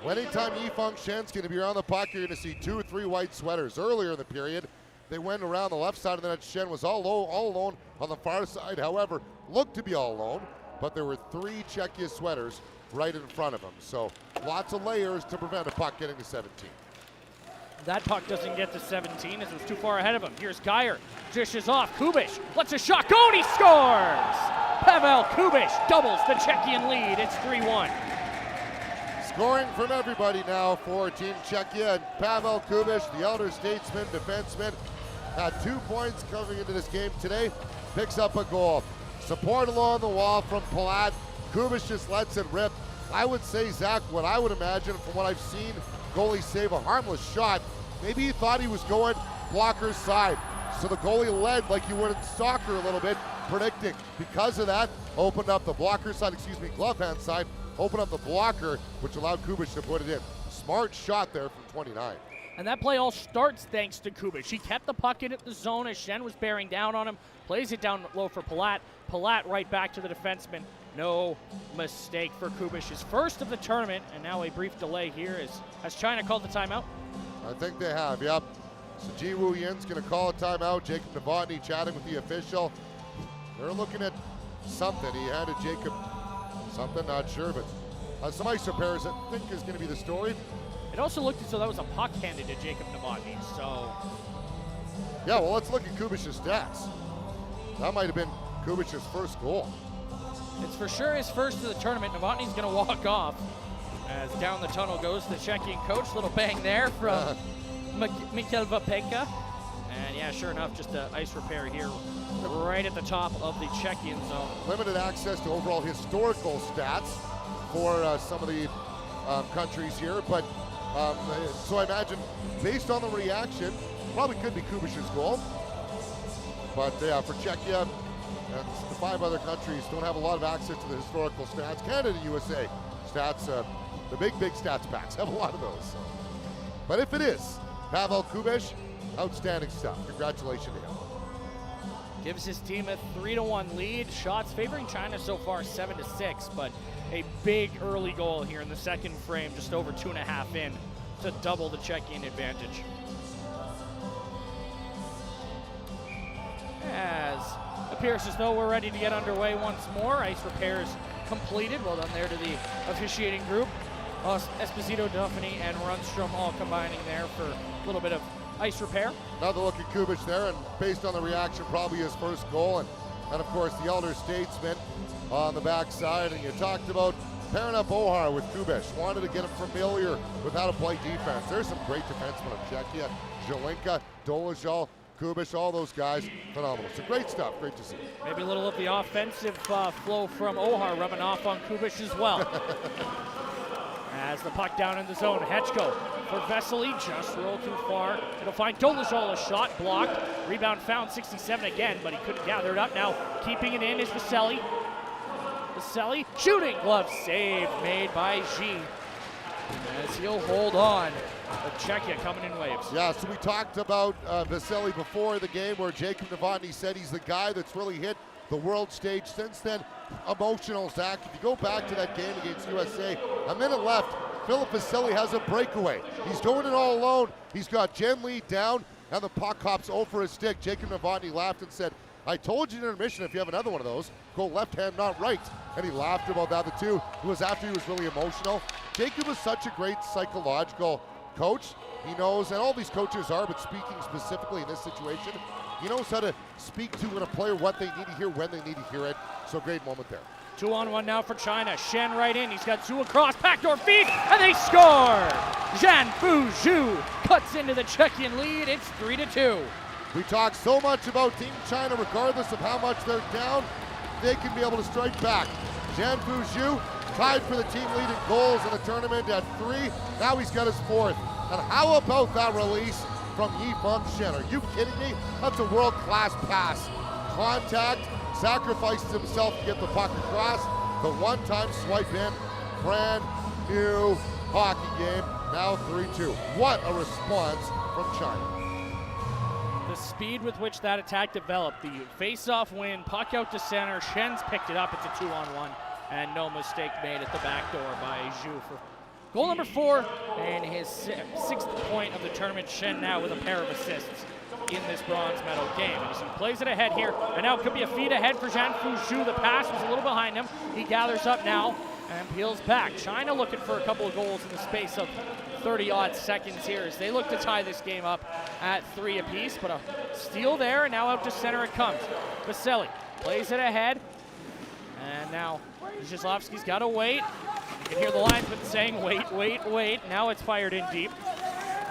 anytime Yifeng Shen's going to be around the puck, you're going to see 2 or 3 white sweaters. Earlier in the period, they went around the left side of the net. Shen was all alone on the far side. However, looked to be all alone, but there were 3 Czechia sweaters right in front of him. So lots of layers to prevent a puck getting to 17. That puck doesn't get to 17 as it was too far ahead of him. Here's Geyer, dishes off. Kubic lets a shot go, and he scores! Pavel Kubic doubles the Czechian lead. It's 3-1. Scoring from everybody now for Team Czechia. And Pavel Kubic, the elder statesman, defenseman, had 2 points coming into this game today. Picks up a goal. Support along the wall from Palat. Kubic just lets it rip. I would say, Zach, what I would imagine from what I've seen goalie save a harmless shot, maybe he thought he was going blocker's side. So the goalie led like you would in soccer a little bit, predicting. Because of that, opened up the blocker side, glove hand side, opened up the blocker, which allowed Kubish to put it in. Smart shot there from 29. And that play all starts thanks to Kubish. He kept the puck in at the zone as Schenn was bearing down on him, plays it down low for Palat. Palat right back to the defenseman. No mistake for Kubish. His first of the tournament, and now a brief delay here. Has China called the timeout? I think they have, yep. So Ji Woo Yin's going to call a timeout. Jacob Novotny chatting with the official. They're looking at something. He handed Jacob something, not sure, but some ice repairs, I think, is going to be the story. It also looked as though that was a puck handed to Jacob Novotny, so. Yeah, well, let's look at Kubish's stats. That might have been Kubish's first goal. It's for sure his first of the tournament. Novotny's going to walk off as down the tunnel goes the Czechian coach. Little bang there from Mikhail Vapeka. And yeah, sure enough, just an ice repair here right at the top of the Czechian zone. Limited access to overall historical stats for some of the countries here, but so I imagine based on the reaction, probably could be Kubish's goal. But yeah, for Czechia and the 5 other countries don't have a lot of access to the historical stats. Canada, USA stats, the big stats packs have a lot of those. So. But if it is Pavel Kubish, outstanding stuff. Congratulations to him. Gives his team a 3-1 lead. Shots favoring China so far 7-6, but a big early goal here in the second frame, just over 2.5 in to double the Czechian advantage. As appears as though we're ready to get underway once more. Ice repairs completed. Well done there to the officiating group. Esposito, Duffany, and Rundstrom all combining there for a little bit of ice repair. Another look at Kubish there, and based on the reaction, probably his first goal. And of course, the elder statesman on the backside. And you talked about pairing up Ohar with Kubish. Wanted to get him familiar with how to play defense. There's some great defensemen of Czechia. Zelenka, Dolezal, Kubish, all those guys, phenomenal. So great stuff, great to see. Maybe a little of the offensive flow from Ohar rubbing off on Kubish as well. As the puck down in the zone, Hetchko for Vesely, just rolled too far. It'll find Dolezal, a shot blocked. Rebound found, 67 again, but he couldn't gather it up. Now keeping it in is Vesely. Vesely shooting, glove save made by G. As he'll hold on. But Czechia coming in waves. Yeah, so we talked about Vesely before the game where Jacob Novotny said he's the guy that's really hit the world stage since then. Emotional, Zach. If you go back to that game against USA, a minute left, Philip Vesely has a breakaway. He's doing it all alone. He's got Jen Lee down, and the puck hops over his stick. Jacob Novotny laughed and said, I told you in intermission, if you have another one of those, go left hand, not right. And he laughed about that, the two. It was after he was really emotional. Jacob was such a great psychological coach. He knows, and all these coaches are, but speaking specifically in this situation, he knows how to speak to a player what they need to hear, when they need to hear it. So great moment there. 2-on-1 now for China. Schenn right in. He's got Zhu across, backdoor feed, and they score! Zhanfu Zhu cuts into the Czechian lead. It's 3-2. We talk so much about Team China, regardless of how much they're down, they can be able to strike back. Zhanfu Zhu tied for the team lead in goals in the tournament at 3. Now he's got his 4th. And how about that release from Yifeng Shen? Are you kidding me? That's a world-class pass. Contact, sacrifices himself to get the puck across. The one-time swipe in. Brand new hockey game. Now 3-2. What a response from China. The speed with which that attack developed, the face-off win, puck out to center, Shen's picked it up, it's a 2-on-1, and no mistake made at the back door by Zhu for goal number 4, and his 6th point of the tournament. Shen now with a pair of assists in this bronze medal game. And as he plays it ahead here, and now it could be a feed ahead for Zhanfu Zhu. The pass was a little behind him. He gathers up now and peels back. China looking for a couple of goals in the space of 30-odd seconds here as they look to tie this game up at 3 apiece, but a steal there, and now out to center it comes. Vesely plays it ahead, and now Zhislovsky's got to wait. You can hear the linesman saying, wait, wait, wait. Now it's fired in deep.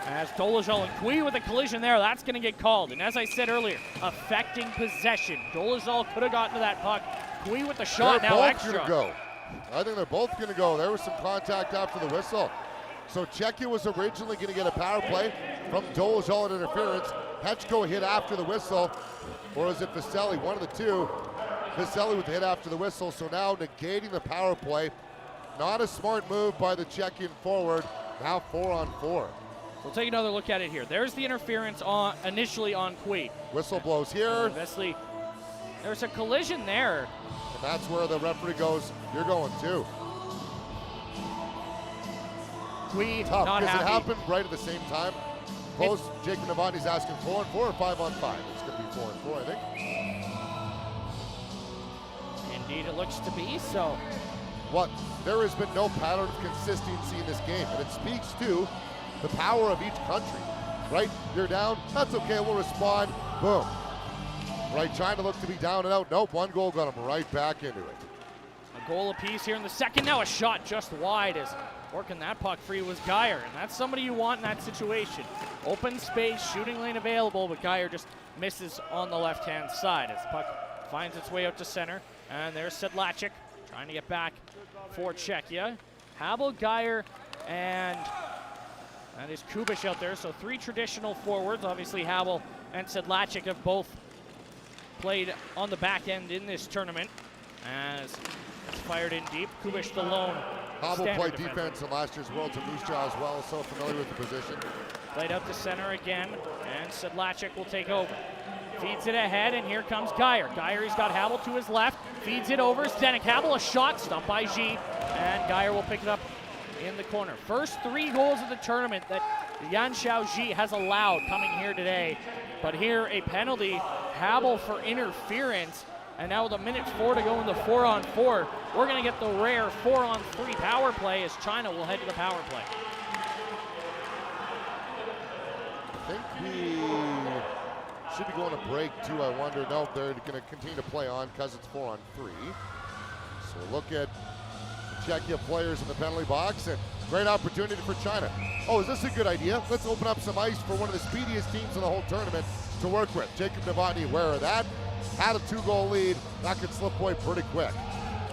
As Dolezal and Kui with a collision there, that's going to get called. And as I said earlier, affecting possession. Dolezal could have gotten to that puck. Kui with the shot, now extra. Go. I think they're both going to go. There was some contact after the whistle. So Czechia was originally going to get a power play from Dolezal at interference. Hečko hit after the whistle, or is it Vesely? One of the two. Vesely with the hit after the whistle, so now negating the power play. Not a smart move by the Czechian forward. Now 4-on-4. We'll take another look at it here. There's the interference initially on Kui. Whistle blows here. Vesely, there's a collision there. And that's where the referee goes, you're going too. Kui Tough, not because happy. it happened right at the same time. Both Jacob Novotny's asking 4-on-4 or 5-on-5. It's going to be 4-on-4, I think. Indeed, it looks to be so. There has been no pattern of consistency in this game, and it speaks to the power of each country, right? You're down, that's okay, we'll respond, boom. Right, trying to look to be down and out. Nope, one goal got him right back into it. A goal apiece here in the second. Now a shot just wide as working that puck free was Geyer, and that's somebody you want in that situation. Open space, shooting lane available, but Geyer just misses on the left-hand side as the puck finds its way out to center. And there's Sedlacek trying to get back for Czechia. Habel, Geyer, and that is Kubiš out there. So three traditional forwards. Obviously Habel and Sedlacek have both played on the back end in this tournament. As it's fired in deep. Kubiš the lone. Habel played defense in last year's Worlds of Moose Jaw as well, so familiar with the position. Played out to center again, and Sedlacek will take over. Feeds it ahead, and here comes Geyer. Geyer, he's got Habel to his left. Feeds it over. Zdeněk Habel, a shot, stopped by G, and Geyer will pick it up in the corner. First 3 goals of the tournament that Yan Xiaoji has allowed coming here today. But here, a penalty, Habel for interference. And now with 1:04 to go in the 4-on-4, we're going to get the rare 4-on-3 power play as China will head to the power play. I think we should be going to break too, I wonder. No, they're going to continue to play on because it's 4-on-3. So we'll look at Czechia players in the penalty box, and great opportunity for China. Oh, is this a good idea? Let's open up some ice for one of the speediest teams in the whole tournament to work with. Jacob Novotny aware of that. Had a 2-goal lead. That could slip away pretty quick.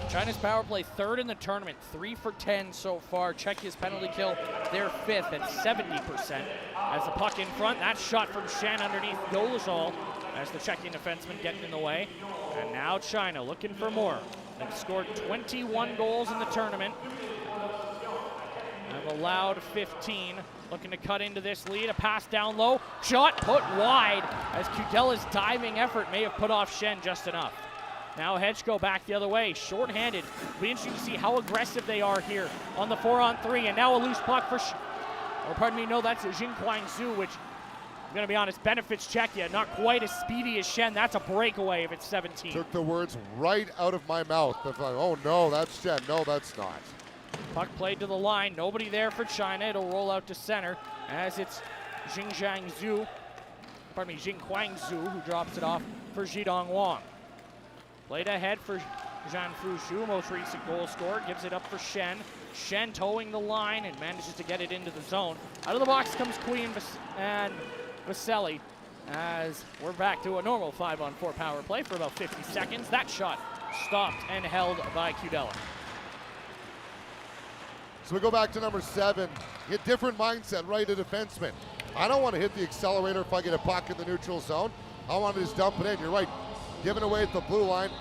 China's power play 3rd in the tournament, 3 for 10 so far. Czechia's penalty kill, their 5th at 70%. As the puck in front, that shot from Shen underneath Dolezal as the Czechian defenseman getting in the way. And now China looking for more. They've scored 21 goals in the tournament. They've allowed 15. Looking to cut into this lead. A pass down low. Shot put wide as Kudella's diving effort may have put off Shen just enough. Now Hečko back the other way. Short-handed. It'll be interesting to see how aggressive they are here on the 4-on-3. And now a loose puck for that's Jinquang Zhu, which, I'm going to be honest, benefits Czechia. Not quite as speedy as Shen. That's a breakaway if it's 17. Took the words right out of my mouth. Like, oh no, that's Shen. No, that's not. Puck played to the line. Nobody there for China. It'll roll out to center as it's Jinquang Zhu who drops it off for Zhidong Wang. Played ahead for Zhan Fuzhu, most recent goal scorer. Gives it up for Shen. Shen towing the line and manages to get it into the zone. Out of the box comes Kui and Vesely as we're back to a normal 5-on-4 power play for about 50 seconds. That shot stopped and held by Kudela. So we go back to number 7. A different mindset, right? A defenseman. I don't want to hit the accelerator if I get a puck in the neutral zone. I want to just dump it in. You're right. Giving away at the blue line.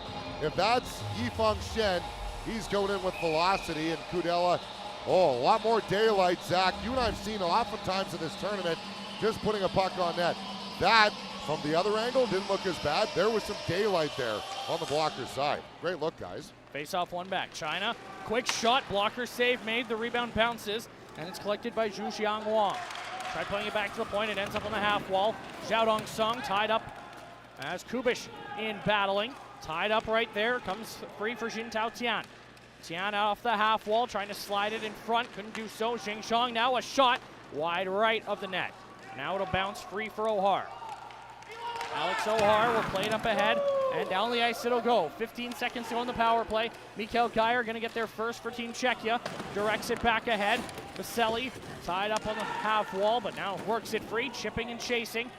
If that's Yifeng Shen, he's going in with velocity, and Kudela, a lot more daylight, Zach. You and I have seen oftentimes in this tournament just putting a puck on net. That, from the other angle, didn't look as bad. There was some daylight there on the blocker side. Great look, guys. Face off one back. China, quick shot, blocker save made, the rebound bounces, and it's collected by Zhu Xiang Wang. Try playing it back to the point, it ends up on the half wall. Xiaodong Sung tied up as Kubiš in battling. Tied up right there, comes free for Jintao Tian. Tian out off the half wall, trying to slide it in front, couldn't do so. Xingshang now a shot, wide right of the net. Now it'll bounce free for O'Hare. Alex O'Hare will play it up ahead, and down the ice it'll go. 15 seconds to go on the power play. Mikhail Geyer gonna get there first for Team Czechia. Directs it back ahead. Vesely tied up on the half wall, but now works it free, chipping and chasing.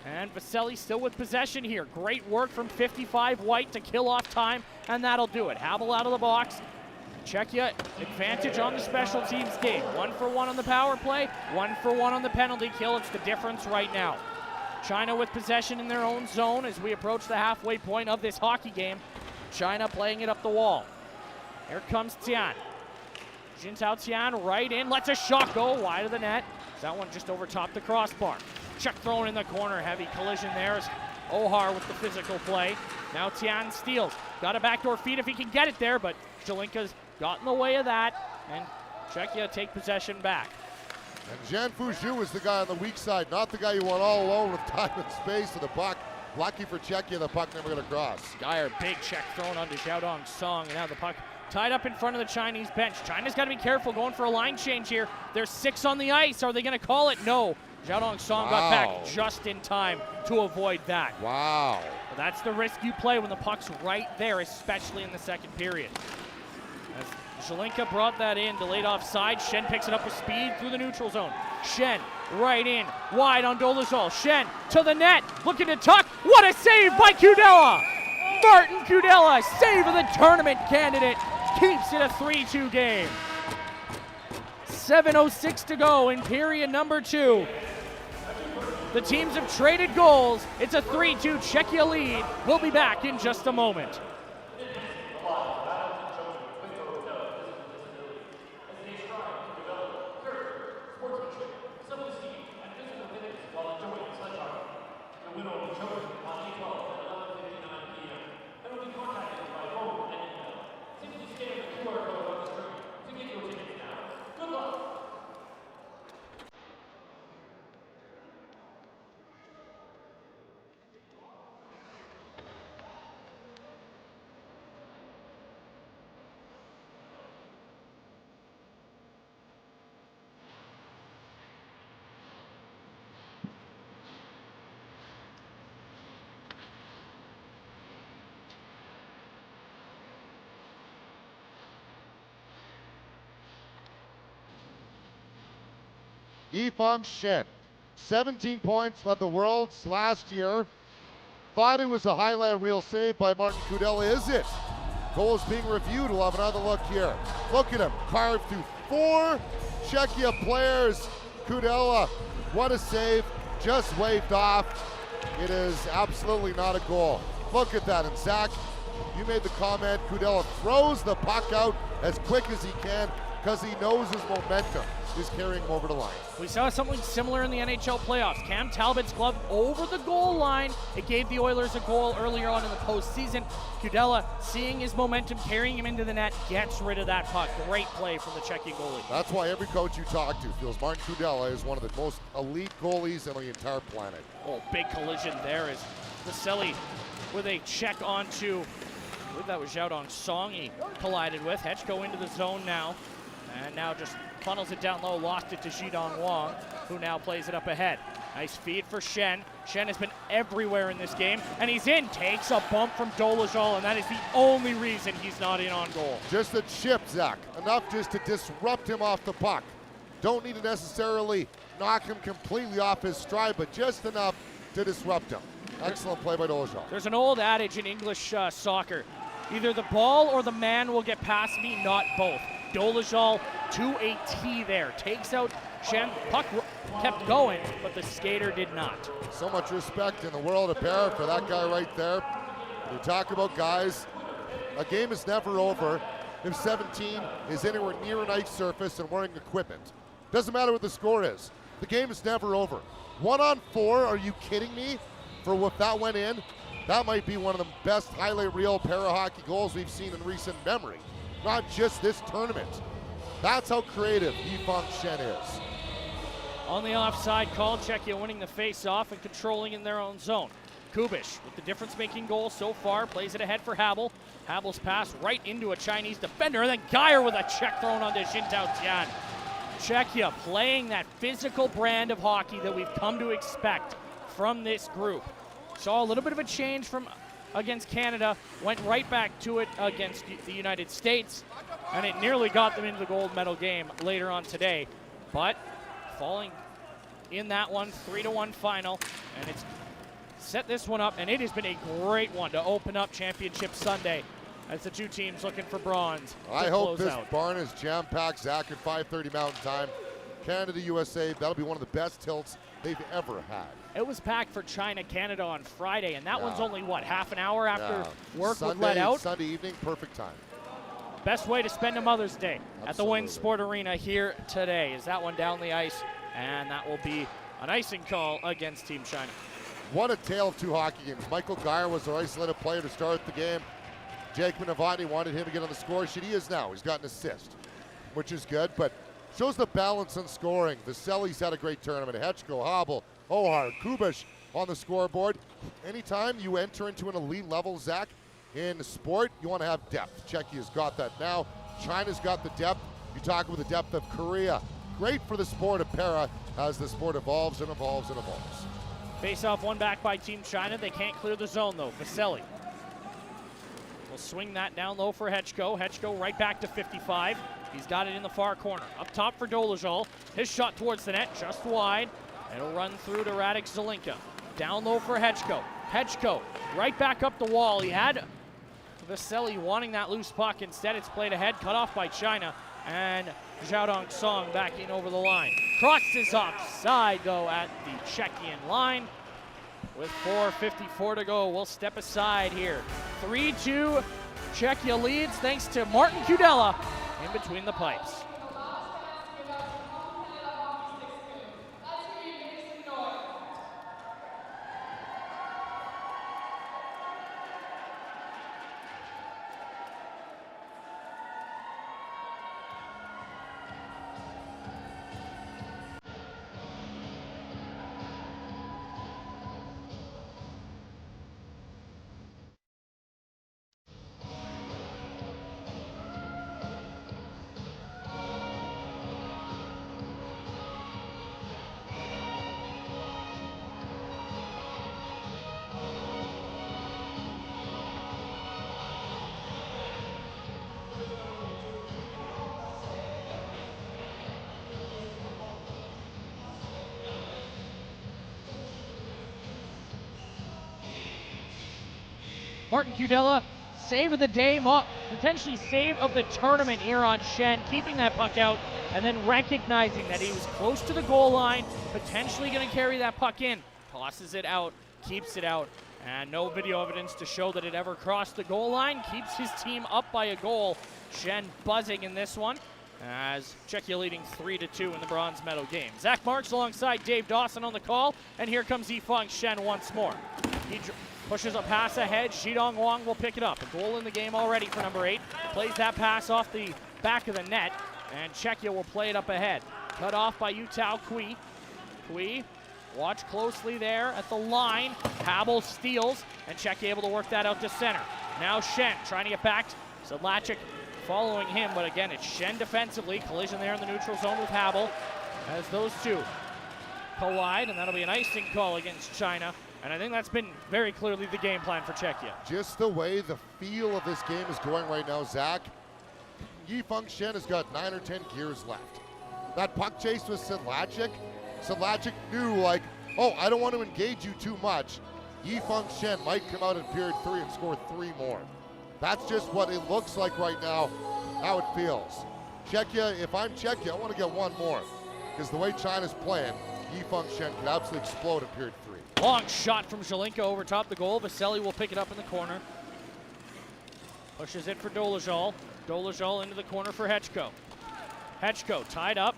And Vesely still with possession here. Great work from 55 White to kill off time, and that'll do it. Habel out of the box. Czechia advantage on the special teams game. 1 for 1 on the power play, 1 for 1 on the penalty kill. It's the difference right now. China with possession in their own zone as we approach the halfway point of this hockey game. China playing it up the wall. Here comes Tian. Jintao Tian right in, lets a shot go wide of the net. That one just over top the crossbar. Check thrown in the corner, heavy collision there as Ohar with the physical play. Now Tian steals, got a backdoor feed if he can get it there, but Zelenka's got in the way of that, and Czechia take possession back. And Jan Fuzhu was the guy on the weak side, not the guy who went all alone with time and space to the puck. Lucky for Czechia, the puck never going to cross. Geyer, big check thrown onto Xiaodong Song, and now the puck tied up in front of the Chinese bench. China's got to be careful going for a line change here. There's 6 on the ice. Are they going to call it? No. Xiaodong Song got back just in time to avoid that. Wow. But that's the risk you play when the puck's right there, especially in the second period. As Zelenka brought that in, delayed offside. Shen picks it up with speed through the neutral zone. Shen right in, wide on Dolezal. Shen to the net, looking to tuck. What a save by Kudela! Martin Kudela, save of the tournament candidate, keeps it a 3-2 game. 7:06 to go in period number 2. The teams have traded goals. It's a 3-2 Czechia lead. We'll be back in just a moment. Yifeng Shen, 17 points, led the worlds last year. Thought it was a highlight reel save by Martin Kudela. Is it? Goal is being reviewed. We'll have another look here. Look at him, carved through 4 Czechia players. Kudela, what a save, just waved off. It is absolutely not a goal. Look at that, and Zach, you made the comment, Kudela throws the puck out as quick as he can because he knows his momentum is carrying him over the line. We saw something similar in the NHL playoffs. Cam Talbot's glove over the goal line. It gave the Oilers a goal earlier on in the postseason. Kudela, seeing his momentum, carrying him into the net, gets rid of that puck. Great play from the Czechia goalie. That's why every coach you talk to feels Martin Kudela is one of the most elite goalies on the entire planet. Oh, big collision there as Vasily with a check onto, I believe that was Xiaodong Song he collided with. Hetchko into the zone now. And now just funnels it down low, lost it to Zhidong Wang, who now plays it up ahead. Nice feed for Shen. Shen has been everywhere in this game, and he's in. Takes a bump from Dolezal, and that is the only reason he's not in on goal. Just a chip, Zach. Enough just to disrupt him off the puck. Don't need to necessarily knock him completely off his stride, but just enough to disrupt him. Excellent play by Dolezal. There's an old adage in English soccer. Either the ball or the man will get past me, not both. Dolezal to a T there. Takes out Shen. Puck kept going, but the skater did not. So much respect in the world of para for that guy right there. You talk about guys, a game is never over if 17 is anywhere near an ice surface and wearing equipment. Doesn't matter what the score is. The game is never over. 1-on-4, are you kidding me? For what that went in, that might be one of the best highlight reel para hockey goals we've seen in recent memory. Not just this tournament. That's how creative Yifeng Shen is. On the offside call, Czechia winning the face-off and controlling in their own zone. Kubish with the difference-making goal so far, plays it ahead for Habel. Habel's pass right into a Chinese defender, and then Geyer with a check thrown onto Jintao Tian. Czechia playing that physical brand of hockey that we've come to expect from this group. Saw a little bit of a change from against Canada, went right back to it against the United States, and it nearly got them into the gold medal game later on today. But falling in that one, 3-1 final, and it's set this one up, and it has been a great one to open up Championship Sunday. as the two teams looking for bronze. I to hope close this out. barn is jam-packed, Zach, at 5:30 Mountain Time. Canada, USA, that'll be one of the best tilts they've ever had. It was packed for China-Canada on Friday, and that Yeah. one's only, what, half an hour after work Sunday, was let out? Sunday evening, perfect time. Best way to spend a Mother's Day at the Wynn Absolutely. Sport Arena here today. Is that one down the ice, and that will be an icing call against Team China. What a tale of two hockey games. Michael Geyer was their isolated player to start the game. Jacob Novotny wanted him to get on the score sheet. He is now. He's got an assist, which is good, but shows the balance in scoring. Vassili's had a great tournament. Hetchko, Hobble, Ohar, Kubish on the scoreboard. Anytime you enter into an elite level, Zach, in sport, you want to have depth. Czechia's got that now. China's got the depth. You talk about the depth of Korea. Great for the sport of para as the sport evolves and evolves and evolves. Face-off one back by Team China. They can't clear the zone, though. Vasily will swing that down low for Hetchko. Hetchko right back to 55. He's got it in the far corner. Up top for Dolezal. His shot towards the net, just wide. It'll run through to Radek Zelinka. Down low for Hetchko. Hetchko right back up the wall. He had Vasily wanting that loose puck. Instead, it's played ahead, cut off by China. And Xiaodong Song backing over the line. Crosses offside, though, at the Czechian line. With 4:54 to go, we'll step aside here. 3-2, Czechia leads thanks to Martin Kudela in between the pipes. Martin Kudela, save of the day, potentially save of the tournament here on Shen, keeping that puck out and then recognizing that he was close to the goal line, potentially going to carry that puck in. Tosses it out, keeps it out, and no video evidence to show that it ever crossed the goal line. Keeps his team up by a goal. Shen buzzing in this one as Czechia leading 3-2 in the bronze medal game. Zach Marks alongside Dave Dawson on the call, and here comes Yifeng Shen once more. He pushes a pass ahead. Xidong Wang will pick it up. A goal in the game already for number 8. Plays that pass off the back of the net, and Czechia will play it up ahead. Cut off by Yutao Kui. Kui, watch closely there at the line. Habel steals, and Czechia able to work that out to center. Now Shen trying to get back. Sedlacek following him, but again, it's Shen defensively. Collision there in the neutral zone with Habel as those two collide, and that'll be an icing call against China. And I think that's been very clearly the game plan for Czechia. Just the way the feel of this game is going right now, Zach. Yifeng Shen has got 9 or 10 gears left. That puck chase with Sedlacek. Sedlacek knew, like, oh, I don't want to engage you too much. Yifeng Shen might come out in period 3 and score 3 more. That's just what it looks like right now, how it feels. Czechia, if I'm Czechia, I want to get one more. Because the way China's playing, Yifeng Shen could absolutely explode in period 3. Long shot from Zelinka over top the goal. Vasily will pick it up in the corner. Pushes it for Dolezal. Dolezal into the corner for Hetchko. Hetchko tied up.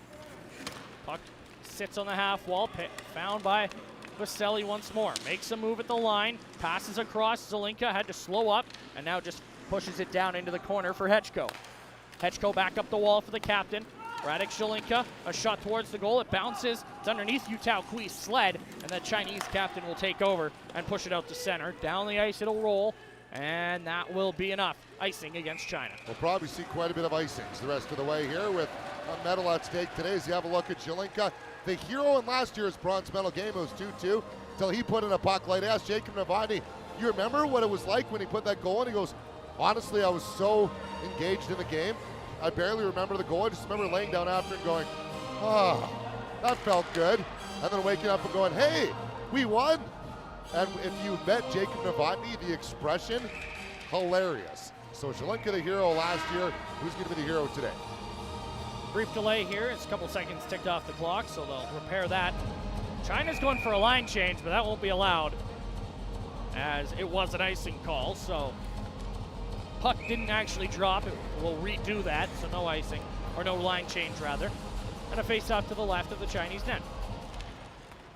Puck sits on the half wall. Found by Vasily once more. Makes a move at the line. Passes across. Zelinka had to slow up and now just pushes it down into the corner for Hetchko. Hetchko back up the wall for the captain. Radek Zelinka, a shot towards the goal. It bounces. It's underneath Yutao Kui's sled, and the Chinese captain will take over and push it out to center. Down the ice, it'll roll, and that will be enough. Icing against China. We'll probably see quite a bit of icings the rest of the way here with a medal at stake today. As you have a look at Zelinka, the hero in last year's bronze medal game, it was 2-2, until he put in a puck late. Asked Jacob Novotny, you remember what it was like when he put that goal in? He goes, honestly, I was so engaged in the game. I barely remember the goal. I just remember laying down after and going, oh, that felt good. And then waking up and going, hey, we won. And if you met Jacob Novotny, the expression, hilarious. So Zelenka the hero last year. Who's going to be the hero today? Brief delay here. It's a couple seconds ticked off the clock, so they'll repair that. China's going for a line change, but that won't be allowed as it was an icing call. So puck didn't actually drop. It will redo that, so no icing, or no line change rather. And a face-off to the left of the Chinese net.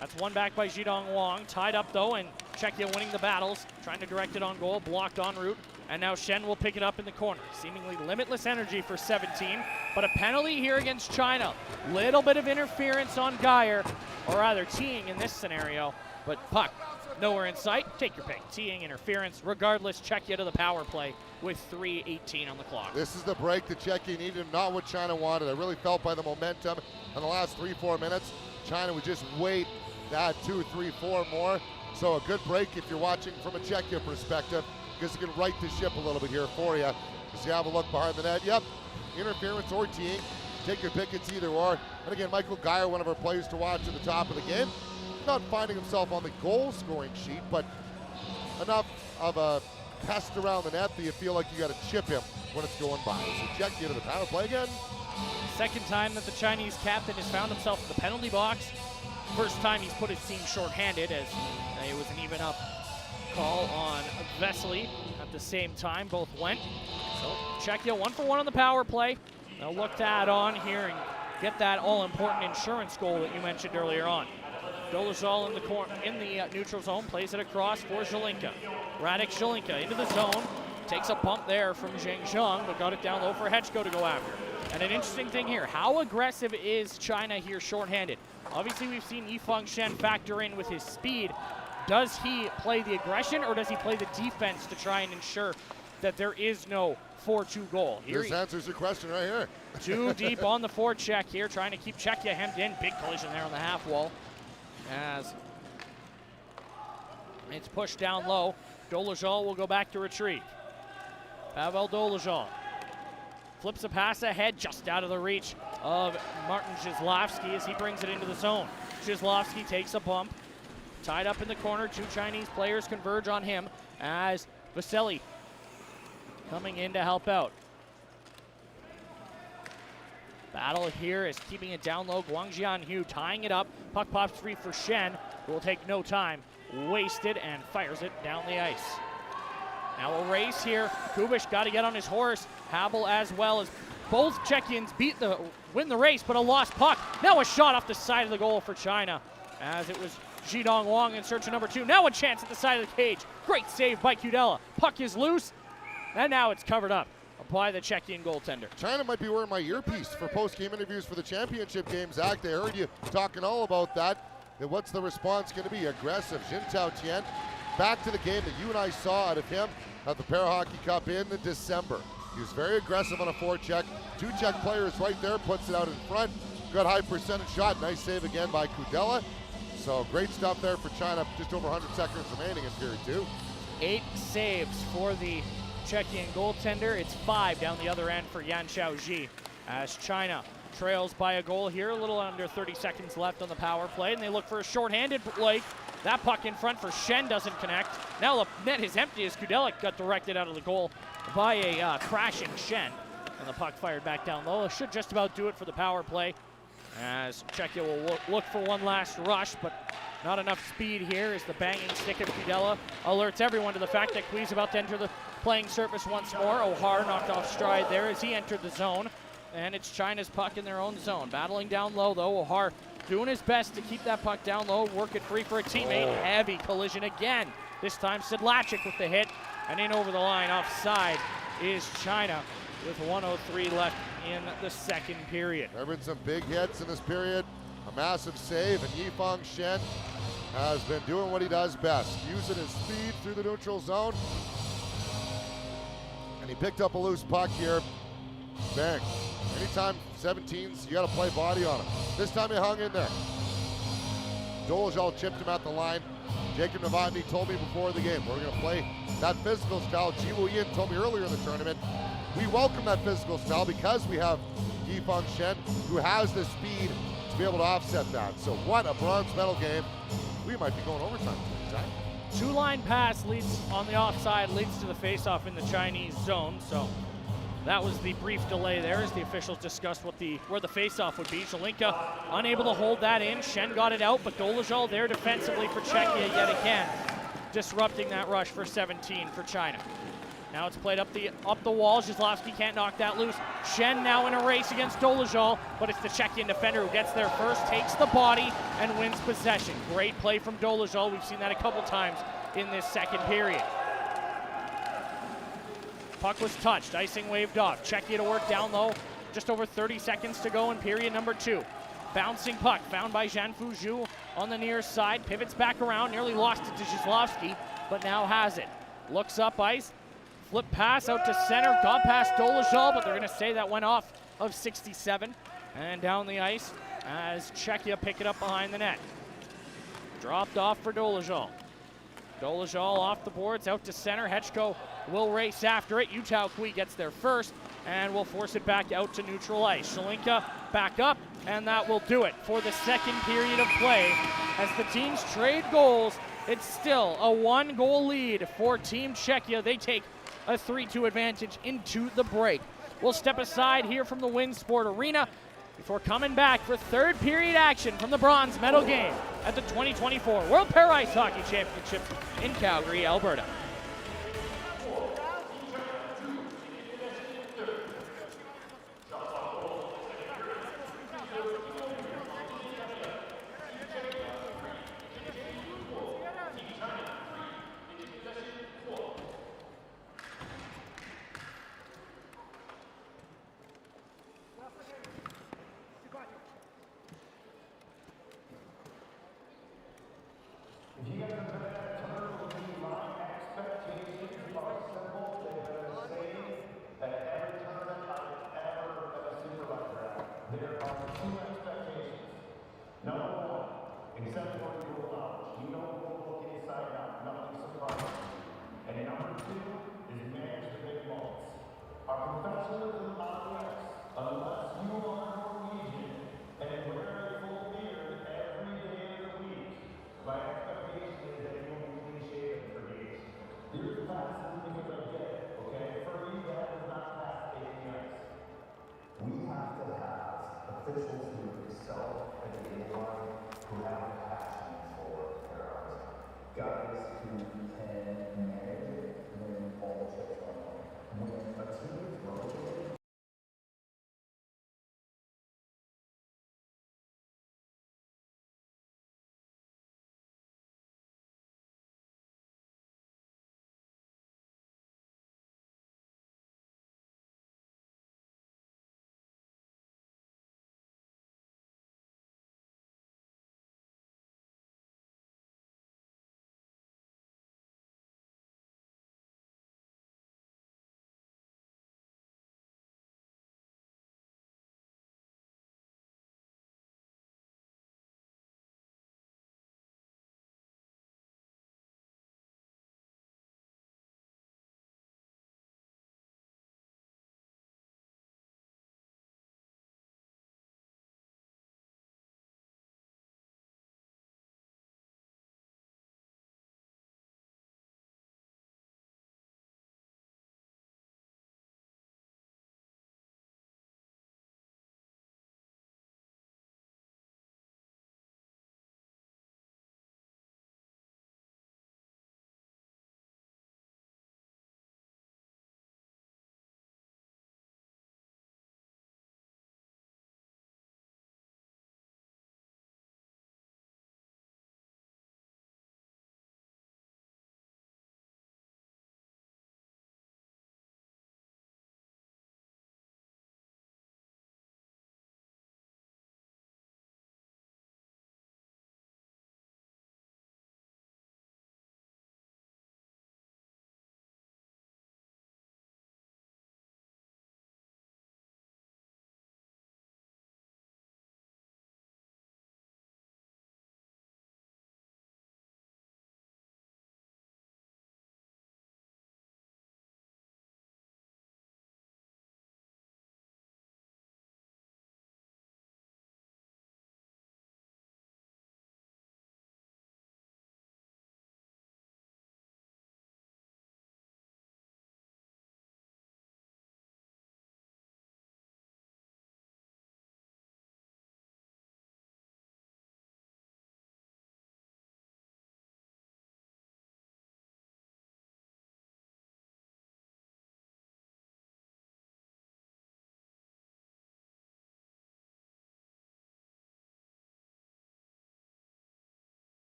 That's one back by Zhidong Wang. Tied up though, and Czechia winning the battles. Trying to direct it on goal, blocked en route. And now Shen will pick it up in the corner. Seemingly limitless energy for 17, but a penalty here against China. Little bit of interference on Geyer, or rather teeing in this scenario, but puck nowhere in sight. Take your pick, teeing, interference. Regardless, Czechia to the power play with 3:18 on the clock. This is the break that Czechia needed, not what China wanted. I really felt by the momentum in the last 3-4 minutes. China would just wait that 2, 3, 4 more. So a good break if you're watching from a Czechia perspective, because you can right the ship a little bit here for you. As you have a look behind the net, yep, interference or teeing. Take your pick, it's either or. And again, Michael Geyer, one of our players to watch at the top of the game. Not finding himself on the goal scoring sheet, but enough of a pest around the net that you feel like you got to chip him when it's going by. So Czechia to the power play again. Second time that the Chinese captain has found himself in the penalty box. First time he's put his team shorthanded, as it was an even up call on Vesely at the same time. Both went. So Czechia 1 for 1 on the power play. They'll look to add on here and get that all-important insurance goal that you mentioned earlier on. Dolezal in the neutral zone, plays it across for Zelenka. Radek Zelenka into the zone, takes a bump there from Zheng Zhang, but got it down low for Hechko to go after. And an interesting thing here, how aggressive is China here shorthanded? Obviously we've seen Yifeng Shen factor in with his speed. Does he play the aggression, or does he play the defense to try and ensure that there is no 4-2 goal? This answers your question right here. Too deep on the forecheck here, trying to keep Czechia hemmed in. Big collision there on the half wall as it's pushed down low. Dolezal will go back to retrieve. Pavel Dolezal flips a pass ahead, just out of the reach of Martin Zhislavsky as he brings it into the zone. Zhislavsky takes a bump. Tied up in the corner, 2 Chinese players converge on him as Vesely coming in to help out. Battle here is keeping it down low. Guangjian Hu tying it up. Puck pops free for Shen, who will take no time. Wasted and fires it down the ice. Now a race here. Kubish got to get on his horse. Habel as well, as both Czechians win the race, but a lost puck. Now a shot off the side of the goal for China, as it was Zhidong Wang in search of number 2. Now a chance at the side of the cage. Great save by Kudela. Puck is loose, and now it's covered up by the Czechian goaltender. China might be wearing my earpiece for post-game interviews for the championship game, Zach. They heard you talking all about that. And what's the response going to be? Aggressive. Jintao Tian, back to the game that you and I saw out of him at the Para Hockey Cup in December. He was very aggressive on a forecheck. 2 Czech players right there, puts it out in front. Got high percentage shot. Nice save again by Kudela. So great stuff there for China. Just over 100 seconds remaining in period 2. 8 saves for the Czechian goaltender. It's 5 down the other end for Yan Xiaoji, as China trails by a goal here. A little under 30 seconds left on the power play, and they look for a shorthanded play. That puck in front for Shen doesn't connect. Now the net is empty as Kudelik got directed out of the goal by a crashing Shen. And the puck fired back down low. Should just about do it for the power play, as Czechia will look for one last rush, but not enough speed here as the banging stick of Kudela alerts everyone to the fact that Kui's about to enter the playing surface once more. O'Hara knocked off stride there as he entered the zone, and it's China's puck in their own zone. Battling down low though, O'Hara doing his best to keep that puck down low, work it free for a teammate. Heavy collision again. This time Sedlacek with the hit, and in over the line offside is China with 1:03 left in the second period. There have been some big hits in this period. A massive save, and Yifeng Shen has been doing what he does best, using his speed through the neutral zone. And he picked up a loose puck here. Bang. Anytime 17s, you got to play body on him. This time he hung in there. Dolezal chipped him at the line. Jacob Novotny told me before the game, we're going to play that physical style. Ji Wu-yin told me earlier in the tournament, we welcome that physical style because we have Yifeng Shen, who has the speed to be able to offset that. So what a bronze medal game. We might be going overtime tonight, Zach. Two-line pass leads on the offside, leads to the face-off in the Chinese zone. So that was the brief delay there as the officials discussed where the face-off would be. Zelinka unable to hold that in. Shen got it out, but Dolezal there defensively for Czechia yet again, disrupting that rush for 17 for China. Now it's played up the wall. Zhizlovsky can't knock that loose. Shen now in a race against Dolezal, but it's the Czechian defender who gets there first, takes the body, and wins possession. Great play from Dolezal. We've seen that a couple times in this second period. Puck was touched, icing waved off. Czechia to work down low. Just over 30 seconds to go in period number 2. Bouncing puck found by Zhanfu Zhu on the near side. Pivots back around, nearly lost it to Zhizlovsky, but now has it. Looks up ice. Flip pass out to center, got past Dolezal, but they're going to say that went off of 67. And down the ice as Czechia pick it up behind the net. Dropped off for Dolezal. Dolezal off the boards, out to center. Hechko will race after it. Yutao Kui gets there first and will force it back out to neutral ice. Zelinka back up, and that will do it for the second period of play. As the teams trade goals, it's still a 1-goal lead for Team Czechia. They take a 3-2 advantage into the break. We'll step aside here from the Winsport Arena before coming back for third period action from the bronze medal game at the 2024 World Para Ice Hockey Championships in Calgary, Alberta.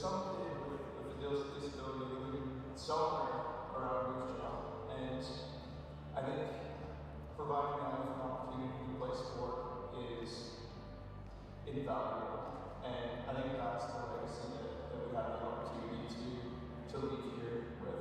some kid with a disability living somewhere around Moose Jaw, and I think providing them with an opportunity to play sport is invaluable. And I think that's the legacy that we have the opportunity to leave here with.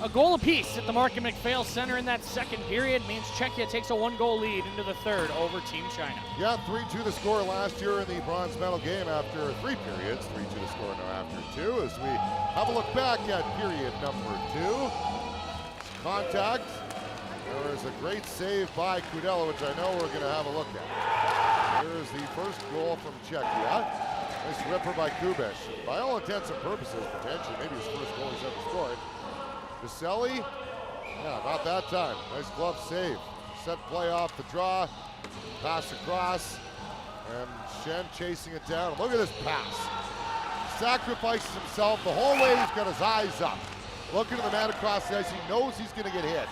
A goal apiece at the Markham McPhail Center in that second period means Czechia takes a 1-goal lead into the third over Team China. Yeah, 3-2 the score last year in the bronze medal game after 3 periods. 3-2 the score now after 2 as we have a look back at period number 2. Contact. There is a great save by Kudela, which I know we're going to have a look at. Here's the first goal from Czechia. Nice ripper by Kubish. By all intents and purposes, potentially, maybe his first goal he's ever scored. Vaselli, yeah, not that time. Nice glove save. Set play off the draw. Pass across. And Shen chasing it down. Look at this pass. Sacrifices himself the whole way. He's got his eyes up. Looking at the man across the ice. He knows he's going to get hit.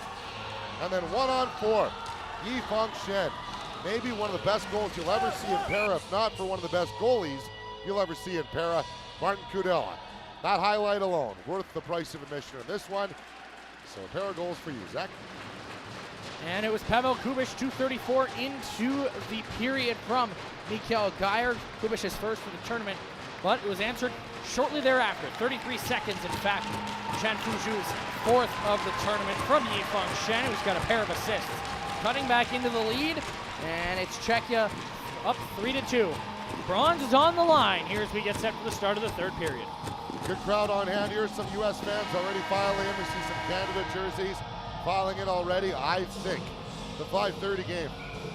And then 1-on-4. Yifeng Shen. Maybe one of the best goals you'll ever see in Para, if not for one of the best goalies you'll ever see in Para, Martin Kudela. That highlight alone, worth the price of admission in this one. So a pair of goals for you, Zach. And it was Pavel Kubish, 2:34 into the period from Mikhail Geyer. Kubish's first for the tournament, but it was answered shortly thereafter. 33 seconds, in fact. Zhan Fuzhu's fourth of the tournament from Yifeng Shen, who's got a pair of assists. Cutting back into the lead, and it's Czechia up 3-2. Bronze is on the line here as we get set for the start of the third period. Good crowd on hand here. Some U.S. fans already filing in. We see some Canada jerseys filing in already. I think the 5:30 game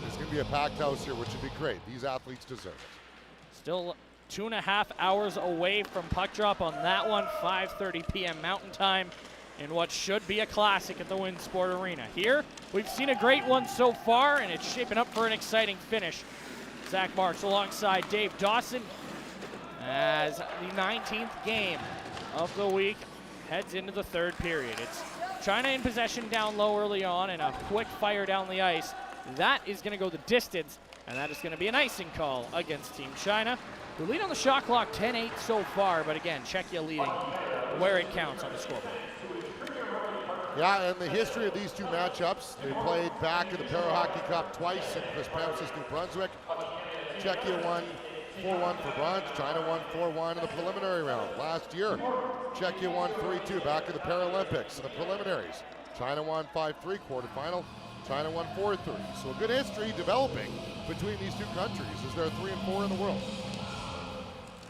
is going to be a packed house here, which would be great. These athletes deserve it. Still 2.5 hours away from puck drop on that one. 5:30 p.m. Mountain Time in what should be a classic at the Winsport Arena. Here, we've seen a great one so far, and it's shaping up for an exciting finish. Zach Marks alongside Dave Dawson as the 19th game of the week heads into the third period. It's China in possession down low early on and a quick fire down the ice. That is going to go the distance, and that is going to be an icing call against Team China, who lead on the shot clock 10-8 so far, but again, Czechia leading where it counts on the scoreboard. Yeah, and the history of these two matchups, they played back in the Para Hockey Cup twice in Chris Pamsis, New Brunswick. Czechia won 4-1 for bronze. China won 4-1 in the preliminary round. Last year, Czechia won 3-2 back in the Paralympics in the preliminaries. China won 5-3 quarterfinal. China won 4-3. So a good history developing between these two countries as they're 3-4 in the world.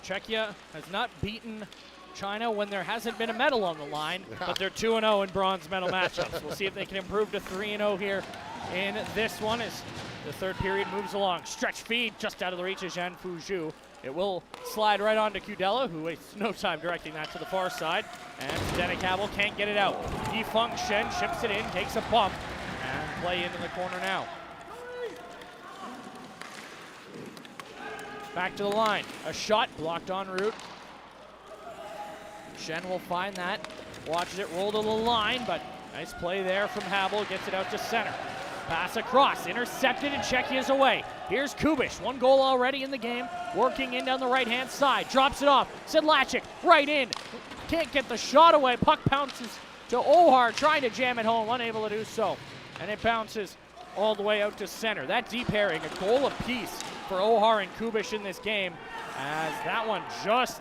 Czechia has not beaten China when there hasn't been a medal on the line, but they're 2-0 in bronze medal matchups. We'll see if they can improve to 3-0 here in this one as the third period moves along. Stretch feed just out of the reach of Zhan Fuzhu. It will slide right on to Kudela, who wastes no time directing that to the far side. And Zdenek Havel can't get it out. Yifeng Shen chips it in, takes a bump, and play into the corner now. Back to the line. A shot blocked en route. Shen will find that. Watches it roll to the line, but nice play there from Havel. Gets it out to center. Pass across, intercepted, and Czechia's away. Here's Kubish, 1 goal already in the game, working in down the right-hand side. Drops it off, Sedlacek, right in. Can't get the shot away. Puck bounces to Ohar, trying to jam it home, unable to do so. And it bounces all the way out to center. That deep pairing, a goal apiece for Ohar and Kubish in this game, as that one just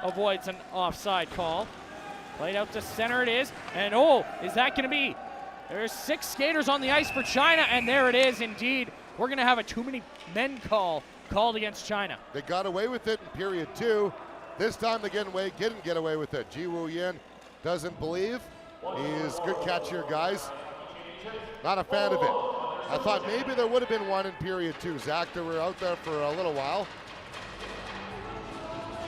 avoids an offside call. Played out to center it is, and oh, is that gonna be? There's 6 skaters on the ice for China, and there it is indeed. We're gonna have a too many men called against China. They got away with it in period 2. This time they didn't get away with it. Ji Woo Yin doesn't believe. He's good catch here, guys. Not a fan of it. I thought maybe there would have been one in period 2. Zach, they were out there for a little while.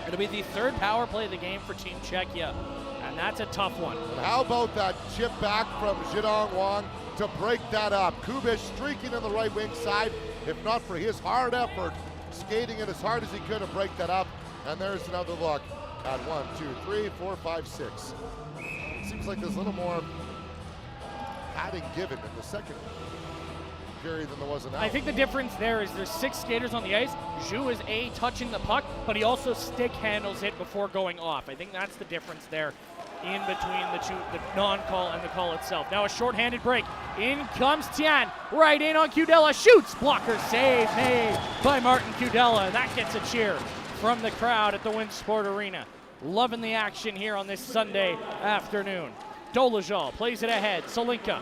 It'll be the third power play of the game for Team Czechia, and that's a tough one. And how about that chip back from Zhidong Wang to break that up? Kubish streaking on the right wing side, if not for his hard effort, skating it as hard as he could to break that up. And there's another look at 1, 2, 3, 4, 5, 6. Seems like there's a little more padding given in the second period than there was in that. I think the difference there is there's 6 skaters on the ice. Zhu is touching the puck, but he also stick handles it before going off. I think that's the difference there in between the two, the non-call and the call itself. Now a shorthanded break. In comes Tian, right in on Kudela, shoots, blocker save made by Martin Kudela. That gets a cheer from the crowd at the Winsport Arena. Loving the action here on this Sunday afternoon. Dolezal plays it ahead. Solinka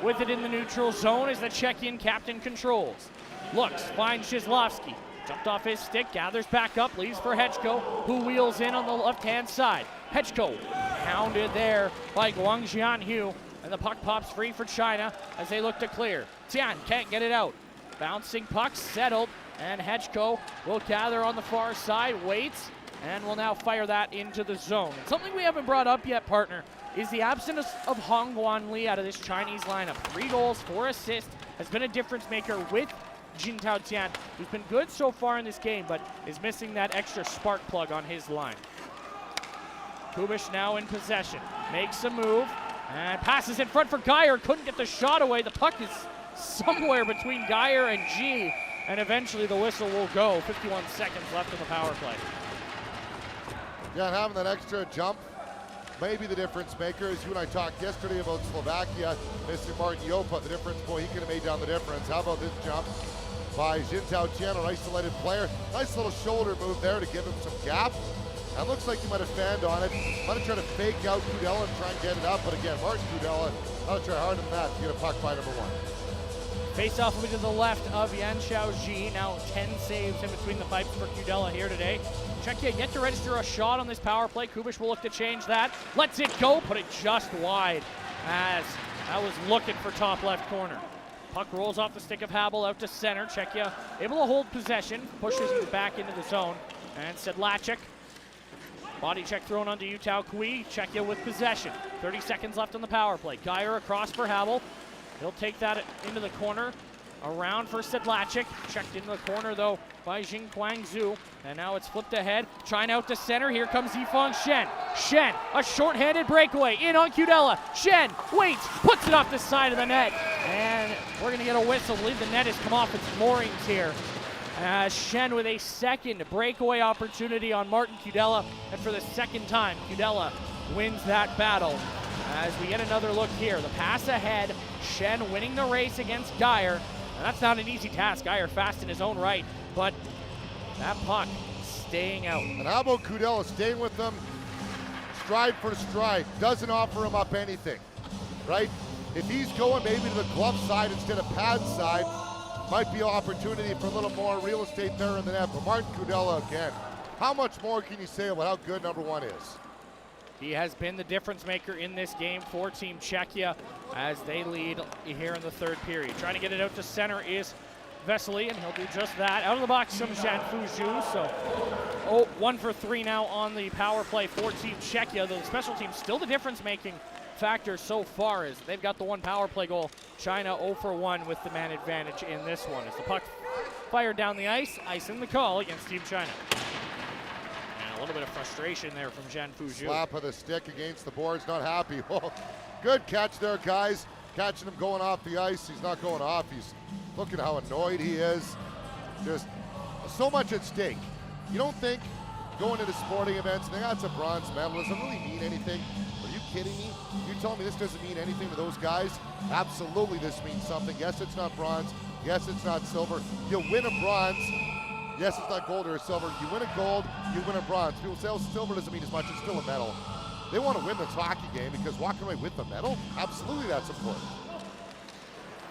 with it in the neutral zone as the Czechian captain controls. Looks, finds Zhislovsky. Jumped off his stick, gathers back up, leaves for Hechko, who wheels in on the left-hand side. Hechko hounded there by Guang Jianhu, and the puck pops free for China as they look to clear. Tian can't get it out. Bouncing puck, settled, and Hechko will gather on the far side, waits, and will now fire that into the zone. And something we haven't brought up yet, partner, is the absence of Hong Guanli out of this Chinese lineup. 3 goals, 4 assists, has been a difference maker with Jintao Tian, who's been good so far in this game, but is missing that extra spark plug on his line. Kubish now in possession, makes a move, and passes in front for Geyer. Couldn't get the shot away. The puck is somewhere between Geyer and G, and eventually the whistle will go. 51 seconds left in the power play. Yeah, and having that extra jump may be the difference maker. As you and I talked yesterday about Slovakia, Mr. Martin Jopa, the difference, boy, he could have made down the difference. How about this jump by Jintao Tian, an isolated player. Nice little shoulder move there to give him some gap. And looks like he might have fanned on it. Might have tried to fake out Kudela and try and get it up, but again, Martin Kudela, I'll try harder than that to get a puck by number 1. Face off to the left of Yan Xiaoji. Now 10 saves in between the pipes for Kudela here today. Czechia yet to register a shot on this power play. Kubish will look to change that. Lets it go, put it just wide as that was looking for top left corner. Puck rolls off the stick of Habel out to center. Czechia able to hold possession, pushes it back into the zone. And Sedlacek, body check thrown onto Yutao Kui. Czechia with possession. 30 seconds left on the power play. Geyer across for Habel. He'll take that into the corner. Around for Sedlacek. Checked into the corner, though, by Jingquang Zhu. And now it's flipped ahead. Trying out to center. Here comes Yifeng Shen. Shen, a short-handed breakaway. In on Kudela. Shen waits, puts it off the side of the net. And we're going to get a whistle. I believe the net has come off its moorings here. Shen with a second breakaway opportunity on Martin Kudela. And for the second time, Kudela wins that battle. As we get another look here, the pass ahead, Shen winning the race against Geyer. And that's not an easy task. Geyer fast in his own right, but that puck staying out. And how about Kudela staying with them stride for stride? Doesn't offer him up anything, right? If he's going maybe to the glove side instead of pad side, might be an opportunity for a little more real estate there in the net. But Martin Kudela again, how much more can you say about how good number 1 is? He has been the difference maker in this game for Team Czechia as they lead here in the 3rd period. Trying to get it out to center is Vesely, and he'll do just that. Out of the box comes Zhanfu Zhu, so 1 for 3 now on the power play for Team Czechia. The special team still the difference-making factor so far as they've got the 1 power play goal. China 0 for 1 with the man advantage in this one. As the puck fired down the ice in the call against Team China. A little bit of frustration there from Zhanfu Zhu. Slap of the stick against the boards, not happy. Oh, good catch there, guys. Catching him going off the ice. He's not going off. He's looking how annoyed he is. Just so much at stake. You don't think going into sporting events, and that's a bronze medal, does it really mean anything? Are you kidding me? You're telling me this doesn't mean anything to those guys? Absolutely this means something. Yes, it's not bronze. Yes, it's not silver. You win a bronze. Yes, it's not gold or silver. You win a gold, you win a bronze. People say, oh, silver doesn't mean as much. It's still a medal. They want to win this hockey game because walking away with the medal, absolutely that's important.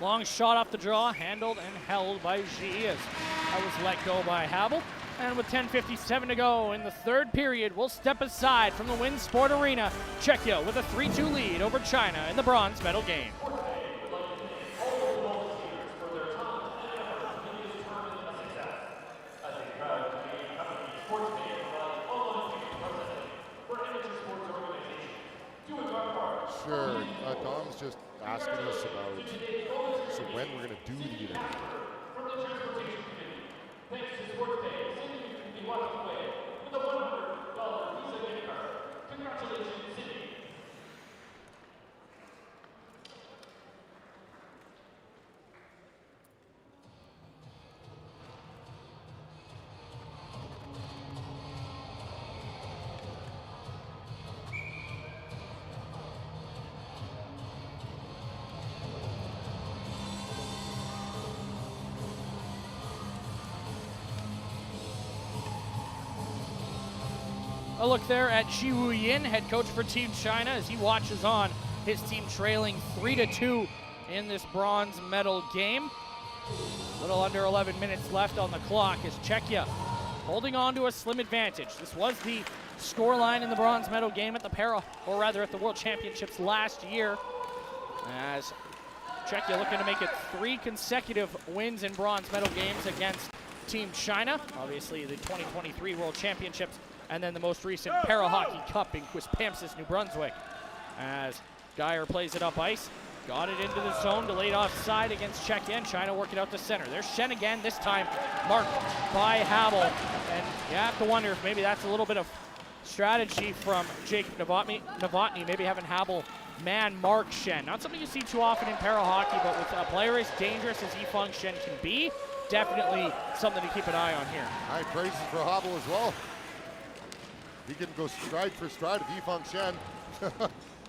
Long shot off the draw, handled and held by Xi as that was let go by Habel. And with 10:57 to go in the 3rd period, we'll step aside from the Win Sport Arena. Czechia with a 3-2 lead over China in the bronze medal game. Sure, Dom's just asking us about so when we're going to do the event. A look there at Xi Yin, head coach for Team China, as he watches on His team trailing 3-2 in this bronze medal game. Little under 11 minutes left on the clock as Czechia holding on to a slim advantage. This was the scoreline in the bronze medal game at the at the World Championships last year, as Czechia looking to make it 3 consecutive wins in bronze medal games against Team China. Obviously the 2023 World Championships and then the most recent Para Hockey Cup in Quispamsis, New Brunswick. As Geyer plays it up ice, got it into the zone, delayed offside against Czechia, and China work it out to center. There's Shen again, this time marked by Habel. And you have to wonder if maybe that's a little bit of strategy from Jacob Novotny, maybe having Habel man mark Shen. Not something you see too often in para hockey, but with a player as dangerous as Yifeng Shen can be, definitely something to keep an eye on here. High praises for Habel as well. He can go stride for stride with Yifeng Shen.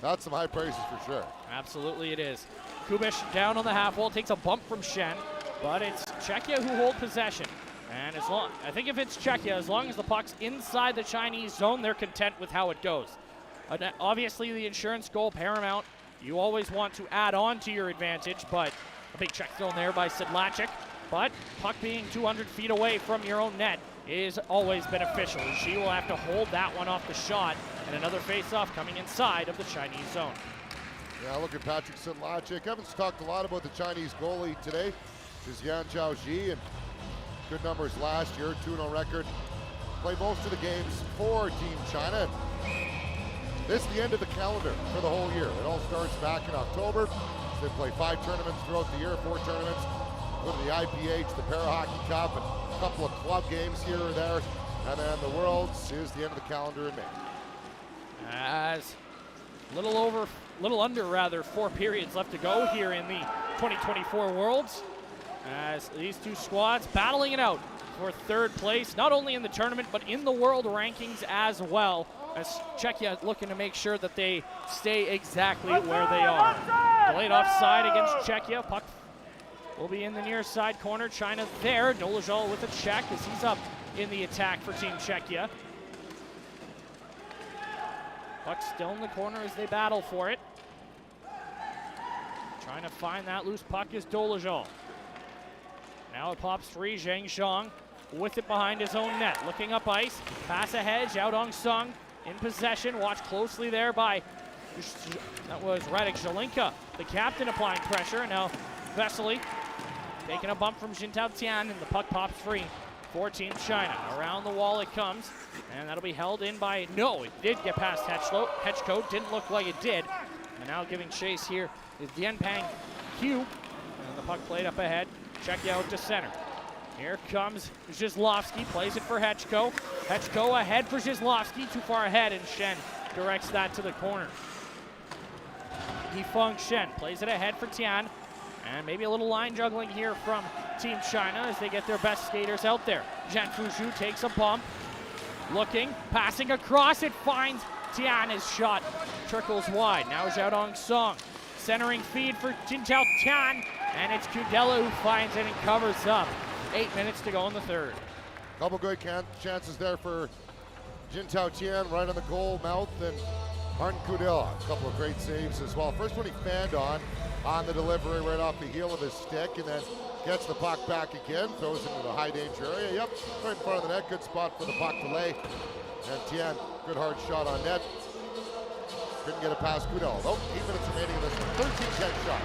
That's some high praises for sure. Absolutely it is. Kubish down on the half wall, takes a bump from Shen, but it's Czechia who hold possession. And I think if it's Czechia, as long as the puck's inside the Chinese zone, they're content with how it goes. Obviously the insurance goal paramount. You always want to add on to your advantage, but a big check thrown there by Sedlacek. But puck being 200 feet away from your own net is always beneficial. She will have to hold that one off the shot, and another face-off coming inside of the Chinese zone. Yeah, look at Patrick Sedlacek. Evan's talked a lot about the Chinese goalie today, which is Yan Zhaoji, and good numbers last year, 2-0 record. Played most of the games for Team China. This is the end of the calendar for the whole year. It all starts back in October. So they play 5 tournaments throughout the year, 4 tournaments. Go to the IPH, the Para Hockey Cup, and a couple of club games here or there. And then the Worlds is the end of the calendar in May. As little under 4 periods left to go here in the 2024 Worlds. As these two squads battling it out for 3rd place, not only in the tournament, but in the world rankings as well. As Czechia looking to make sure that they stay exactly where they are. Delayed offside against Czechia. Puck will be in the near side corner. China there. Dolezal with a check as he's up in the attack for Team Czechia. Puck still in the corner as they battle for it. Trying to find that loose puck is Dolezal. Now it pops free. Zhang Zhang with it behind his own net. Looking up ice. Pass ahead. Zhao Dong-sung in possession. Watched closely there by, that was Radek Zelinka, the captain, applying pressure. And now Vesely taking a bump from Jintao Tian, and the puck pops free for Team China. Around the wall it comes, and that'll be held in by, no, it did get past Hetchko. Didn't look like it did. And now giving chase here is Dianpeng Hu. And the puck played up ahead. Check out to center. Here comes Zhizlovsky, plays it for Hetchko. Hetchko ahead for Zhizlovsky, too far ahead, and Shen directs that to the corner. Yifeng Shen plays it ahead for Tian, and maybe a little line juggling here from Team China as they get their best skaters out there. Zhan Fuzhu takes a bump, looking, passing across, it finds Tian, his shot trickles wide. Now Zhao Dong-sung, centering feed for Jintao Tian, and it's Kudela who finds it and covers up. 8 minutes to go in the 3rd. Couple good chances there for Jintao Tian right on the goal mouth, and Martin Kudela. A couple of great saves as well. First one he fanned on the delivery right off the heel of his stick, and then gets the puck back again, throws it into the high danger area. Yep, right in front of the net. Good spot for the puck to lay. And Tian, good hard shot on net. Couldn't get it past Kudela, though. 8 minutes remaining in this one. 13-10 shots.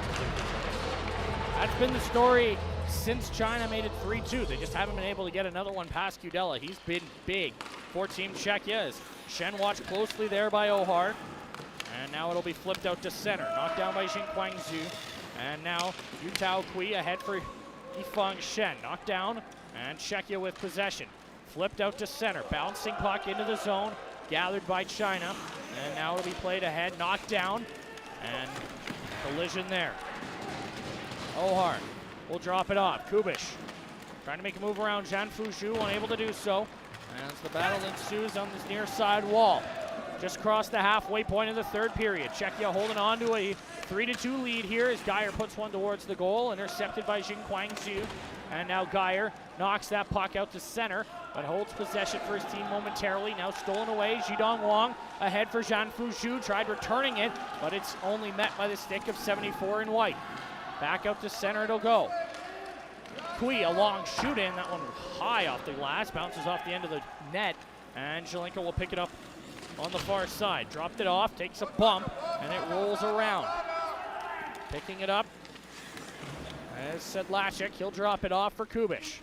That's been the story since China made it 3-2. They just haven't been able to get another one past Kudela. He's been big for Team Czechia as Shen watched closely there by Ohar. And now it'll be flipped out to center. Knocked down by Jinquang Zhu. And now Yu Tao Kui ahead for Yifeng Shen. Knocked down, and Czechia with possession. Flipped out to center. Bouncing puck into the zone. Gathered by China. And now it'll be played ahead. Knocked down. And collision there. Ohar will drop it off. Kubish trying to make a move around Zhan Fuzhu, unable to do so. As the battle ensues on this near side wall. Just crossed the halfway point of the 3rd period. Czechia holding on to a 3-2 lead here as Geyer puts one towards the goal, intercepted by Jinquang Zhu. And now Geyer knocks that puck out to center, but holds possession for his team momentarily. Now stolen away, Zhidong Wang ahead for Zhanfu Zhu, tried returning it, but it's only met by the stick of 74 in white. Back out to center it'll go. Kui, a long shoot in, that one high off the glass, bounces off the end of the net, and Zelenka will pick it up on the far side. Dropped it off, takes a bump, and it rolls around. Picking it up, as said Lashik, he'll drop it off for Kubish.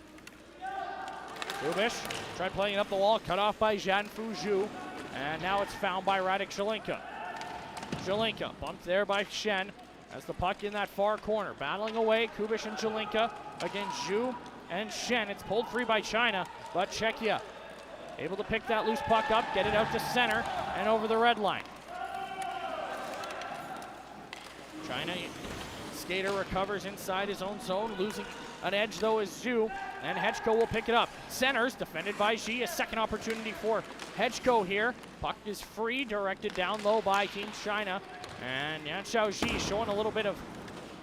Kubish tried playing it up the wall, cut off by Zhanfu Zhu, and now it's found by Radek Zelenka. Zelenka bumped there by Shen as the puck in that far corner. Battling away, Kubish and Zelenka against Zhu and Shen. It's pulled free by China, but Czechia able to pick that loose puck up, get it out to center, and over the red line. China skater recovers inside his own zone, losing an edge though is Zhu, and Hechko will pick it up. Centers, defended by Xi, a second opportunity for Hechko here. Puck is free, directed down low by Team China, and Yan Xiaoxi showing a little bit of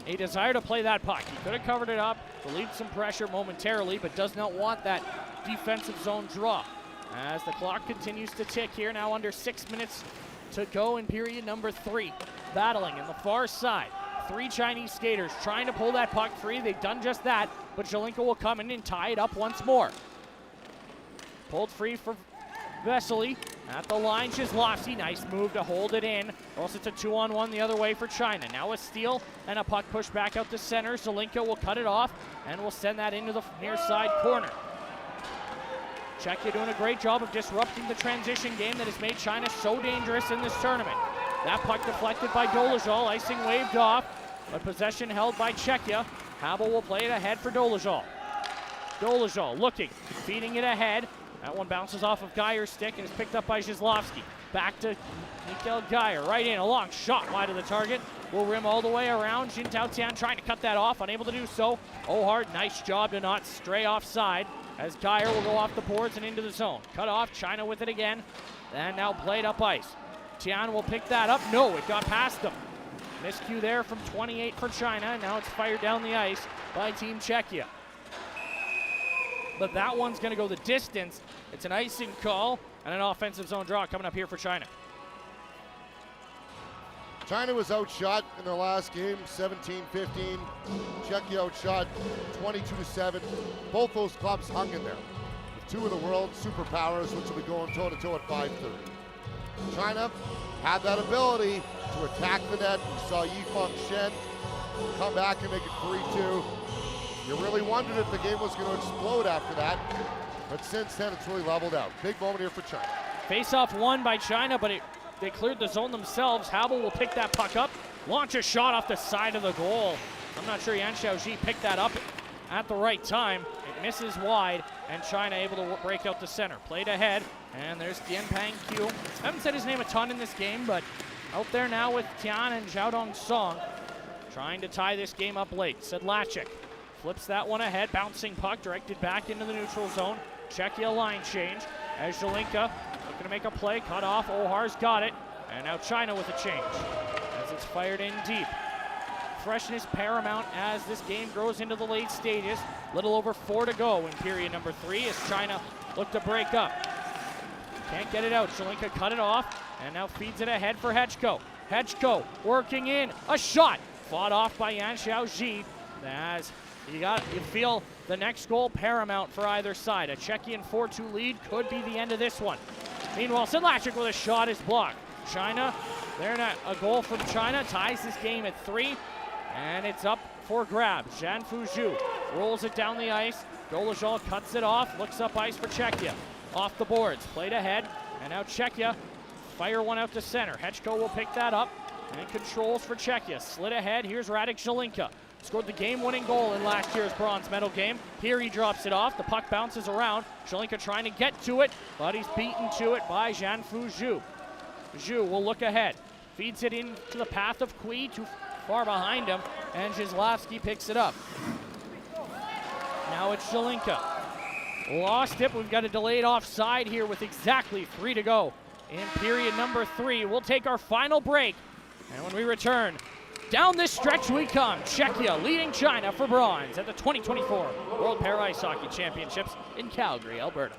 a desire to play that puck. He could have covered it up, relieved some pressure momentarily, but does not want that defensive zone draw. As the clock continues to tick here, now under 6 minutes to go in period number 3. Battling in the far side. 3 Chinese skaters trying to pull that puck free. They've done just that, but Zelenka will come in and tie it up once more. Pulled free for Vesely. At the line, Zhizlovsky, nice move to hold it in. Or else it's a 2-on-1 the other way for China. Now a steal and a puck pushed back out to center. Zelenka will cut it off and will send that into the near side corner. Czechia doing a great job of disrupting the transition game that has made China so dangerous in this tournament. That puck deflected by Dolezal, icing waved off, but possession held by Czechia. Habel will play it ahead for Dolezal. Dolezal looking, feeding it ahead. That one bounces off of Geyer's stick and is picked up by Zhizlovsky. Back to Mikhail Geyer, right in, a long shot wide of the target. Will rim all the way around. Jin Taotian trying to cut that off, unable to do so. Ohard, nice job to not stray offside, as Geyer will go off the boards and into the zone. Cut off, China with it again, and now played up ice. Tian will pick that up. No, it got past them. Miscue there from 28 for China, and now it's fired down the ice by Team Czechia. But that one's going to go the distance. It's an icing call and an offensive zone draw coming up here for China. China was outshot in their last game, 17-15. Czechia outshot 22-7. Both those clubs hung in there. With 2 of the world's superpowers, which will be going toe-to-toe at 5:30. China had that ability to attack the net. We saw Yifeng Shen come back and make it 3-2. You really wondered if the game was going to explode after that, but since then it's really leveled out. Big moment here for China. Face-off won by China, but they cleared the zone themselves. Habel will pick that puck up, launch a shot off the side of the goal. I'm not sure Yan Xiaoxi picked that up at the right time. It misses wide, and China able to break out the center. Played ahead, and there's Tianpeng Q. Haven't said his name a ton in this game, but out there now with Tian and Xiaodong Song, trying to tie this game up late. Sedlacek flips that one ahead, bouncing puck directed back into the neutral zone. Czechia line change as Zelenka looking to make a play, cut off. Ohar's got it, and now China with a change as it's fired in deep. Freshness paramount as this game grows into the late stages. Little over 4 to go in period number 3 as China look to break up. Can't get it out. Zelenka cut it off and now feeds it ahead for Hechko. Hechko working in, a shot fought off by Yan Xiaoxi as you feel the next goal paramount for either side. A Czechian 4-2 lead could be the end of this one. Meanwhile, Sedlacek with a shot is blocked. China, a goal from China ties this game at 3, and it's up for grabs. Zhanfu Zhu rolls it down the ice. Dolezal cuts it off, looks up ice for Czechia. Off the boards, played ahead, and now Czechia fire one out to center. Hechko will pick that up, and controls for Czechia. Slid ahead, here's Radek Zelenka. Scored the game-winning goal in last year's bronze medal game. Here he drops it off, the puck bounces around. Zelenka trying to get to it, but he's beaten to it by Zhanfu Zhu. Zhu will look ahead, feeds it into the path of Kui, too far behind him, and Zhizlovsky picks it up. Now it's Zelenka. Lost it, we've got a delayed offside here with exactly 3 to go in period number 3. We'll take our final break, and when we return, Down this stretch we come. Czechia leading China for bronze at the 2024 World Para Ice Hockey Championships in Calgary, Alberta.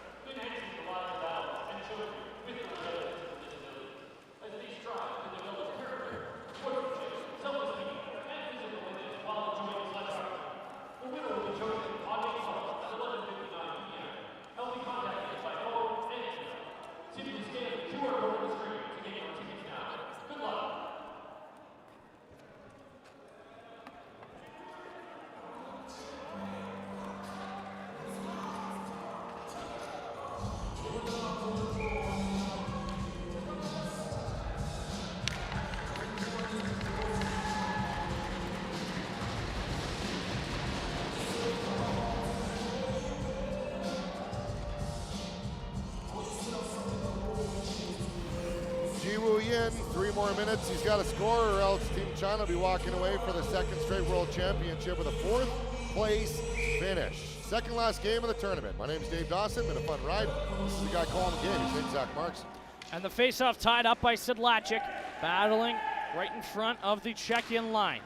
Yin, 3 more minutes. He's got to score or else Team China will be walking away for the second straight World Championship with a 4th place finish. Second last game of the tournament. My name's Dave Dawson. Been a fun ride. This is the guy calling the game. His name's Zach Marks. And the face-off tied up by Sedlacek, battling right in front of the Czechian line.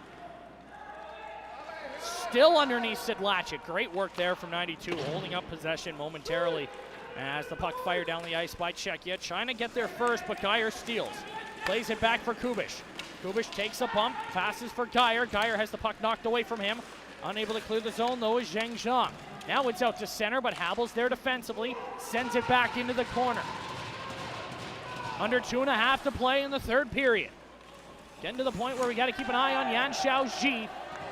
Still underneath Sedlacek. Great work there from 92, holding up possession momentarily as the puck fired down the ice by Czechia. China get there first, but Geyer steals. Plays it back for Kubish. Kubish takes a bump, passes for Geyer. Geyer has the puck knocked away from him. Unable to clear the zone, though, is Zheng Zhang. Now it's out to center, but Havel's there defensively. Sends it back into the corner. Under 2.5 to play in the third period. Getting to the point where we got to keep an eye on Yan Xiaoji,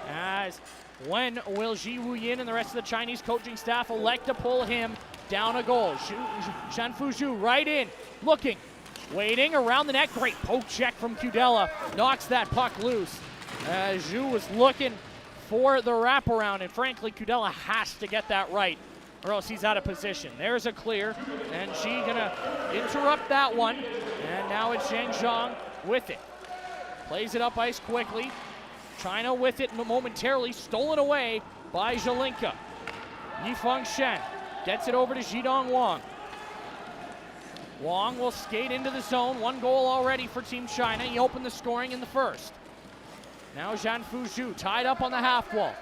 as when will Ji Wuyin and the rest of the Chinese coaching staff elect to pull him down a goal. Zhanfu Zhu right in, looking, waiting around the net. Great poke check from Kudela. Knocks that puck loose. Zhu was looking for the wraparound, and frankly, Kudela has to get that right or else he's out of position. There's a clear, and Xi gonna interrupt that one, and now it's Zheng Zhang with it. Plays it up ice quickly. China with it momentarily, stolen away by Zelinka. Yifeng Shen gets it over to Zhidong Wang. Wang will skate into the zone. 1 goal already for Team China. He opened the scoring in the first. Now Zhanfu Zhu tied up on the half wall.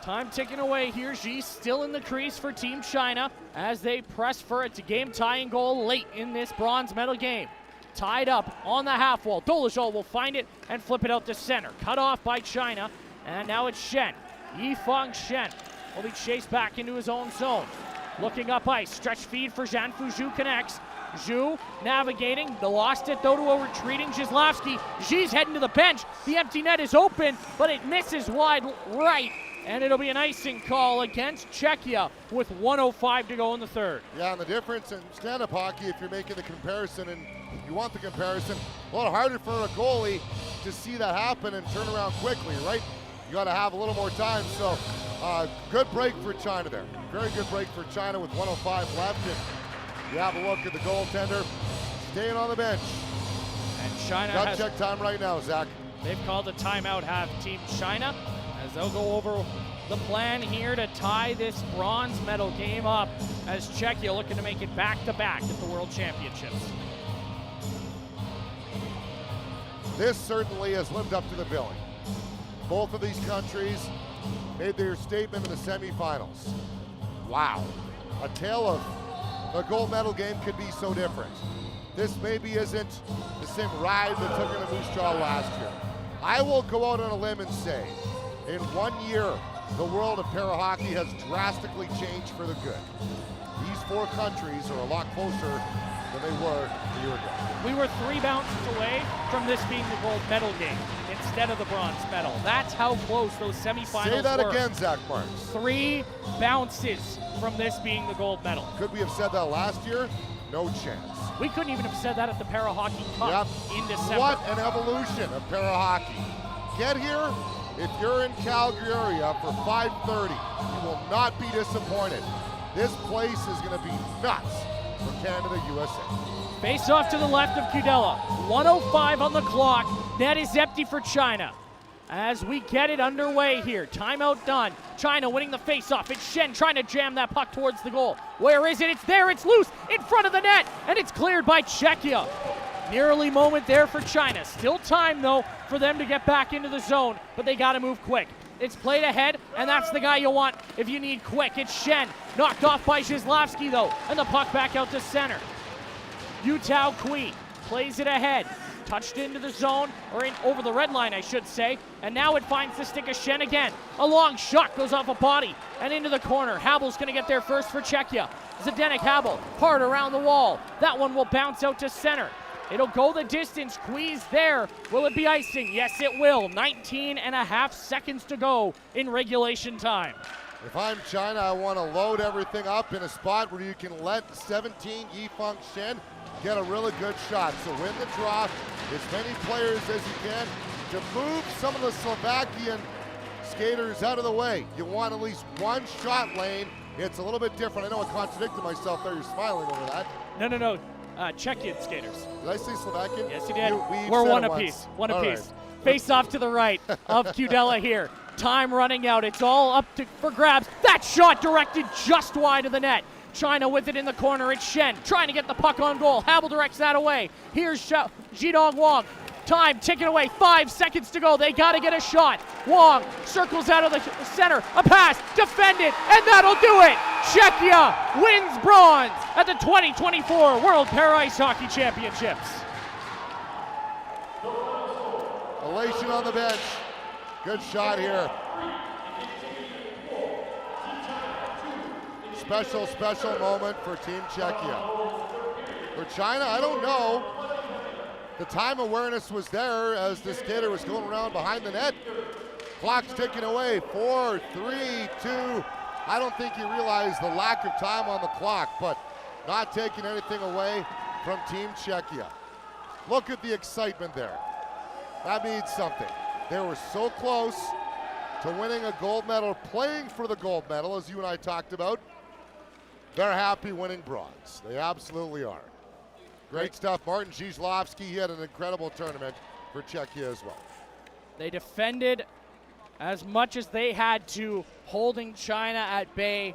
Time ticking away here. Xi still in the crease for Team China as they press for a game-tying goal late in this bronze medal game. Tied up on the half wall. Dolezal will find it and flip it out to center. Cut off by China, and now it's Shen. Yifeng Shen will be chased back into his own zone. Looking up ice. Stretch feed for Zhanfu Zhu connects. Zhu navigating. They lost it though to a retreating Zhislavsky. Xi's heading to the bench. The empty net is open, but it misses wide right. And it'll be an icing call against Czechia with 1:05 to go in the third. Yeah, and the difference in stand-up hockey, if you're making the comparison and you want the comparison, a little harder for a goalie to see that happen and turn around quickly, right? You got to have a little more time. So good break for China there. Very good break for China with 1:05 left. And you have a look at the goaltender staying on the bench. And China Got has check time right now, Zach. They've called a timeout, have Team China, as they'll go over the plan here to tie this bronze medal game up, as Czechia looking to make it back-to-back at the World Championships. This certainly has lived up to the billing. Both of these countries made their statement in the semifinals. Wow, a tale of the gold medal game could be so different. This maybe isn't the same ride that took in a Moose Jaw last year. I will go out on a limb and say, in 1 year, the world of para hockey has drastically changed for the good. These 4 countries are a lot closer than they were a year ago. We were 3 bounces away from this being the gold medal game instead of the bronze medal. That's how close those semifinals were. Say that again, Zach Marks. 3 bounces from this being the gold medal. Could we have said that last year? No chance. We couldn't even have said that at the Para Hockey Cup in December. What an evolution of para hockey. Get here, if you're in Calgary area for 5:30, you will not be disappointed. This place is going to be nuts for Canada, USA. Face off to the left of Kudela. 1:05 on the clock. Net is empty for China. As we get it underway here. Timeout done. China winning the face-off. It's Shen trying to jam that puck towards the goal. Where is it? It's there. It's loose in front of the net. And it's cleared by Czechia. Nearly moment there for China. Still time, though, for them to get back into the zone, but they got to move quick. It's played ahead, and that's the guy you want if you need quick. It's Shen, knocked off by Zhislavsky, though, and the puck back out to center. Yu Tao Kui plays it ahead. Touched into the zone, or in over the red line, I should say, and now it finds the stick of Shen again. A long shot goes off a body and into the corner. Havel's going to get there first for Czechia. Zdeněk Havel, hard around the wall. That one will bounce out to center. It'll go the distance. Quee's there. Will it be icing? Yes, it will. 19.5 seconds to go in regulation time. If I'm China, I want to load everything up in a spot where you can let 17 Yifeng Shen get a really good shot. So win the draw, as many players as you can to move some of the Slovakian skaters out of the way. You want at least one shot lane. It's a little bit different. I know I contradicted myself there. You're smiling over that. No. Czechian skaters. Did I say Slovakian? Yes, you did. We We're said one it apiece. once. One All apiece. right. Face off to the right of Kudela here. Time running out. It's all up for grabs. That shot directed just wide of the net. China with it in the corner. It's Shen trying to get the puck on goal. Havel directs that away. Here's Jidong Wong. Time ticking away. 5 seconds to go. They got to get a shot. Wong circles out of the center. A pass. Defended. And that'll do it. Czechia wins bronze at the 2024 World Para Ice Hockey Championships. Elation on the bench. Good shot here. Special moment for Team Czechia. For China, I don't know. The time awareness was there as the skater was going around behind the net. Clock's ticking away. 4, 3, 2. I don't think you realize the lack of time on the clock, but not taking anything away from Team Czechia. Look at the excitement there. That means something. They were so close to winning a gold medal, playing for the gold medal, as you and I talked about. They're happy winning bronze. They absolutely are. Great stuff. Martin Zhislavsky, he had an incredible tournament for Czechia as well. They defended as much as they had to, holding China at bay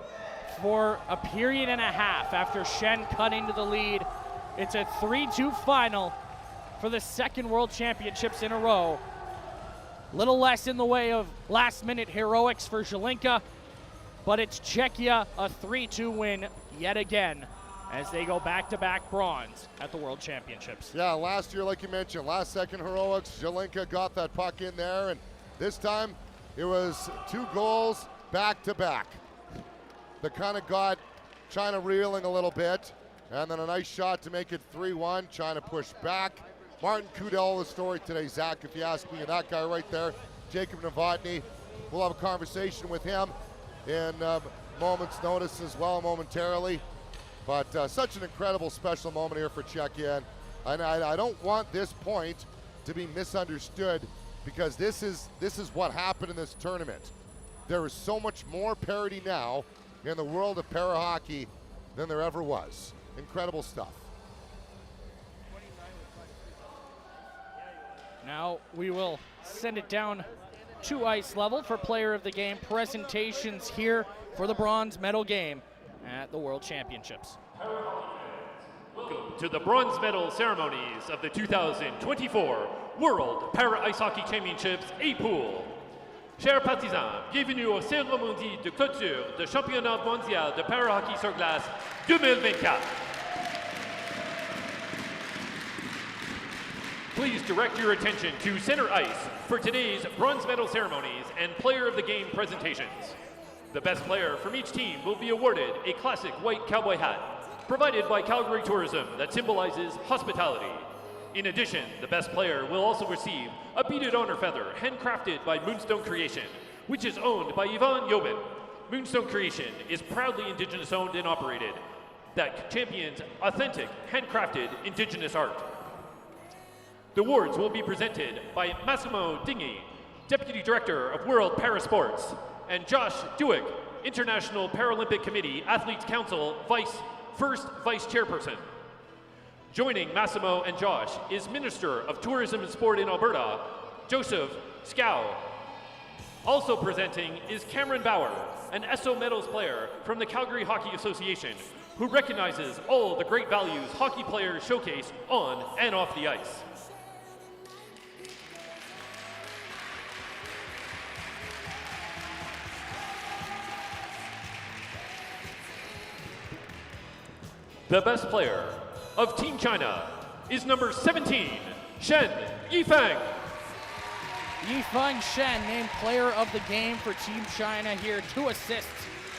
for a period and a half after Shen cut into the lead. It's a 3-2 final for the second World Championships in a row. Little less in the way of last-minute heroics for Zelenka, but it's Czechia, a 3-2 win yet again as they go back-to-back bronze at the World Championships. Yeah, last year, like you mentioned, last-second heroics, Zelenka got that puck in there, and this time it was 2 goals back-to-back. That kind of got China reeling a little bit, and then a nice shot to make it 3-1. China pushed back. Martin Kudel, the story today, Zach, if you ask me, and that guy right there, Jacob Novotny. We'll have a conversation with him in moments' notice as well, momentarily. But such an incredible special moment here for Czechia. And I don't want this point to be misunderstood, because this is what happened in this tournament. There is so much more parity now in the world of para hockey than there ever was. Incredible stuff. Now we will send it down to ice level for player of the game presentations here for the bronze medal game at the World Championships. Welcome to the bronze medal ceremonies of the 2024 World Para Ice Hockey Championships A-Pool. Chers partisans, bienvenue aux cérémonies de clôture du championnat mondial de para hockey sur glace 2024. Please direct your attention to center ice for today's bronze medal ceremonies and player of the game presentations. The best player from each team will be awarded a classic white cowboy hat provided by Calgary Tourism that symbolizes hospitality. In addition, the best player will also receive a beaded honor feather handcrafted by Moonstone Creation, which is owned by Yvonne Yobin. Moonstone Creation is proudly Indigenous owned and operated that champions authentic, handcrafted Indigenous art. The awards will be presented by Massimo Dingy, Deputy Director of World Parasports, and Josh Dewick, International Paralympic Committee Athletes Council First Vice Chairperson. Joining Massimo and Josh is Minister of Tourism and Sport in Alberta, Joseph Scow. Also presenting is Cameron Bauer, an ESO Medals player from the Calgary Hockey Association, who recognizes all the great values hockey players showcase on and off the ice. The best player of Team China is number 17, Shen Yifeng. Yifeng Shen named player of the game for Team China here. 2 assists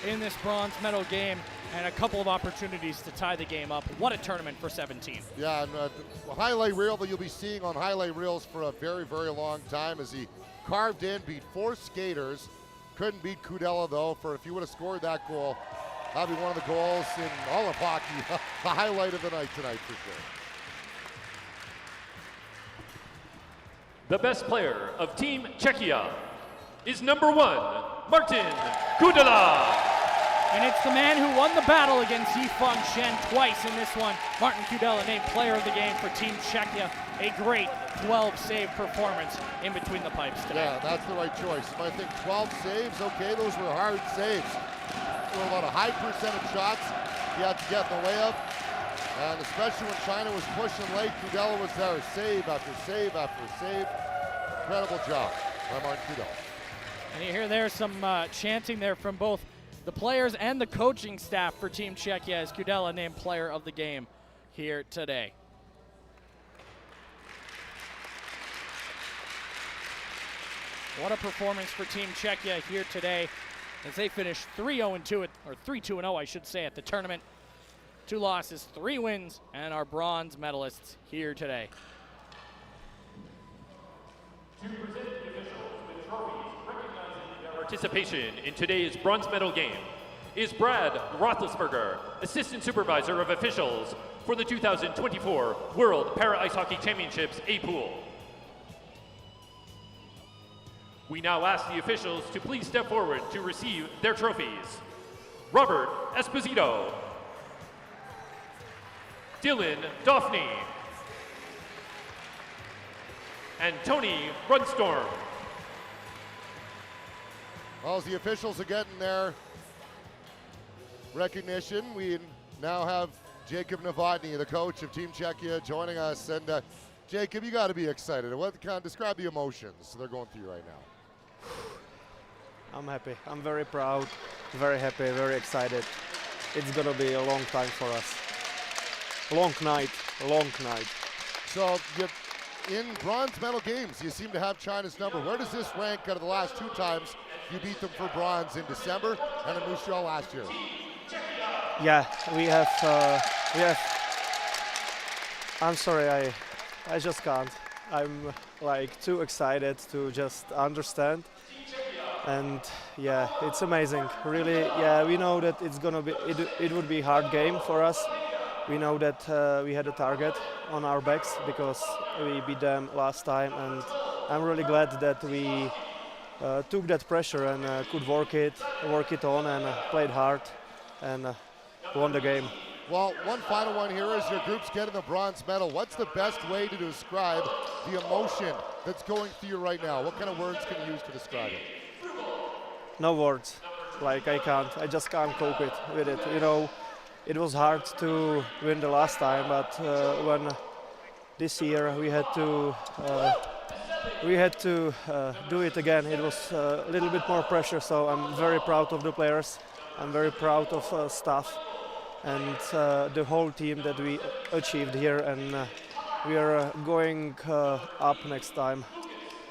in this bronze medal game and a couple of opportunities to tie the game up. What a tournament for 17. Yeah, and the highlight reel that you'll be seeing on highlight reels for a very, very long time as he carved in, beat 4 skaters. Couldn't beat Kudela though, for if you would have scored that goal, that'd be one of the goals in all of hockey. The highlight of the night tonight for sure. The best player of Team Czechia is number 1, Martin Kudela. And it's the man who won the battle against Yifeng Shen twice in this one. Martin Kudela named player of the game for Team Czechia. A great 12-save performance in between the pipes today. Yeah, that's the right choice. I think 12 saves, okay, those were hard saves. There were about a high percentage shots he had to get in the layup. And especially when China was pushing late, Kudela was there, save after save after save. Incredible job by Martin Kudela. And you hear there's some chanting there from both the players and the coaching staff for Team Czechia as Kudela named player of the game here today. What a performance for Team Czechia here today as they finished 3-0-2, or 3-2-0 I should say, at the tournament. 2 losses, 3 wins, and our bronze medalists here today. To present the officials with trophies recognizing their participation in today's bronze medal game is Brad Roethlisberger, Assistant Supervisor of Officials for the 2024 World Para Ice Hockey Championships A-Pool. We now ask the officials to please step forward to receive their trophies. Robert Esposito, Dylan Daphne, and Tony Runstorm. Well, as the officials are getting their recognition, we now have Jacob Novotny, the coach of Team Czechia, joining us. And Jacob, you got to be excited. What kind of describe the emotions they're going through right now? I'm happy. I'm very proud, very happy, very excited. It's gonna be a long time for us. Long night, long night. So in bronze medal games, you seem to have China's number. Where does this rank out of the last 2 times you beat them for bronze in December and in Montreal last year? Yeah, we have. I'm sorry, I just can't. I'm like too excited to just understand. And yeah, it's amazing. Really, yeah, we know that it's gonna be. It would be a hard game for us. We know that we had a target on our backs because we beat them last time, and I'm really glad that we took that pressure and could work it on and played hard and won the game. Well, one final one here is your group's getting the bronze medal. What's the best way to describe the emotion that's going through you right now? What kind of words can you use to describe it? No words. Like I just can't cope with it. You know, it was hard to win the last time, but when this year we had to do it again, it was a little bit more pressure. So I'm very proud of the players. I'm very proud of staff and the whole team that we achieved here, and we are going up next time.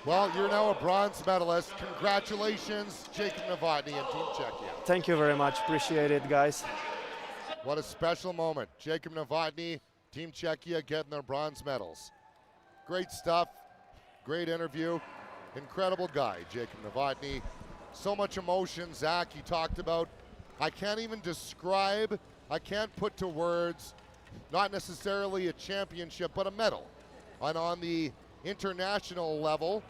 Well, you're now a bronze medalist. Congratulations, Jacob Novotny and Team Czechia. Thank you very much. Appreciate it, guys. What a special moment. Jacob Novotny, Team Czechia getting their bronze medals. Great stuff. Great interview. Incredible guy, Jacob Novotny. So much emotion, Zach, he talked about. I can't even describe, I can't put to words, not necessarily a championship, but a medal. And on the international level,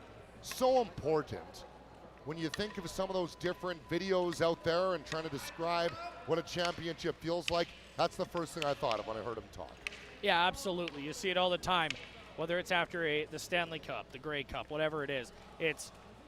so important when you think of some of those different videos out there and trying to describe what a championship feels like. That's the first thing I thought of when I heard him talk. Yeah, absolutely. You see it all the time, whether it's after the Stanley Cup, the Grey Cup, whatever it is.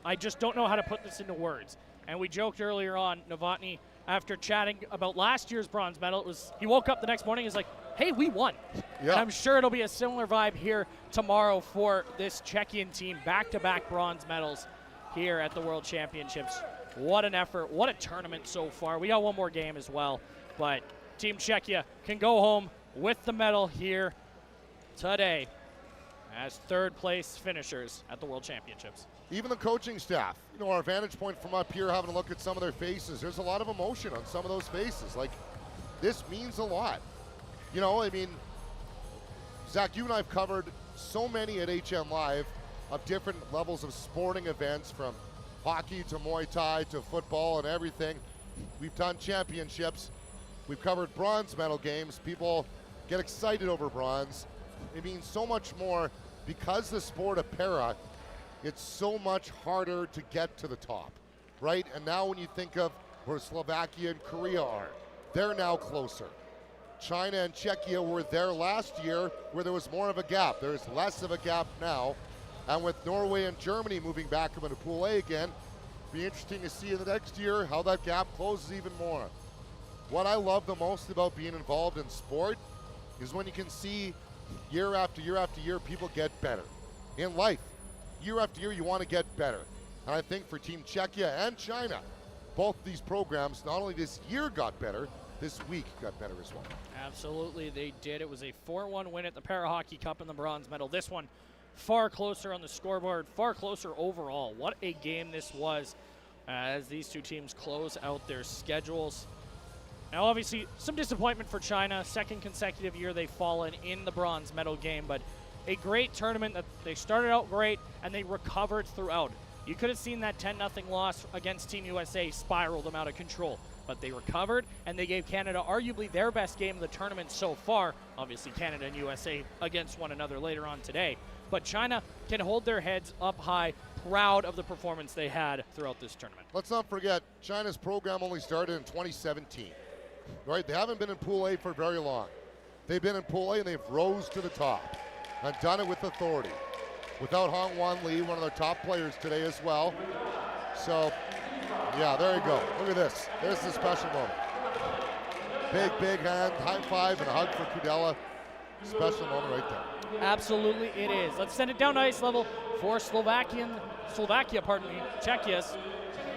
I just don't know how to put this into words. And we joked earlier on, Novotny after chatting about last year's bronze medal. He woke up the next morning and was like, hey, we won. Yeah. And I'm sure it'll be a similar vibe here tomorrow for this Czechian team. Back-to-back bronze medals here at the World Championships. What an effort. What a tournament so far. We got one more game as well, but Team Czechia can go home with the medal here today as third-place finishers at the World Championships. Even the coaching staff, our vantage point from up here, having a look at some of their faces, there's a lot of emotion on some of those faces. Like, this means a lot. Zach, you and I have covered so many at HN Live of different levels of sporting events, from hockey to Muay Thai to football and everything. We've done championships. We've covered bronze medal games. People get excited over bronze. It means so much more because the sport of para, it's so much harder to get to the top, right? And now when you think of where Slovakia and Korea are, they're now closer. China and Czechia were there last year where there was more of a gap. There's less of a gap now. And with Norway and Germany moving back up into Pool A again, be interesting to see in the next year how that gap closes even more. What I love the most about being involved in sport is when you can see year after year after year people get better. In life, year after year you want to get better. And I think for Team Czechia and China, both these programs, not only this year got better, this week got better as well. Absolutely, they did. It was a 4-1 win at the Para Hockey Cup in the bronze medal. This one far closer on the scoreboard, far closer overall. What a game this was as these two teams close out their schedules. Now, obviously, some disappointment for China. Second consecutive year they've fallen in the bronze medal game, but a great tournament that they started out great and they recovered throughout. You could have seen that 10-0 loss against Team USA spiral them out of control, but they recovered and they gave Canada arguably their best game of the tournament so far. Obviously, Canada and USA against one another later on today, but China can hold their heads up high, proud of the performance they had throughout this tournament. Let's not forget, China's program only started in 2017. Right, they haven't been in Pool A for very long. They've been in Pool A and they've rose to the top and done it with authority. Without Hong Wan Lee, one of their top players today as well. So, yeah, there you go. Look at this. There's the special moment. Big hand, high five, and a hug for Kudela. Special moment right there. Absolutely it is. Let's send it down to ice level for Czechia, Czechia's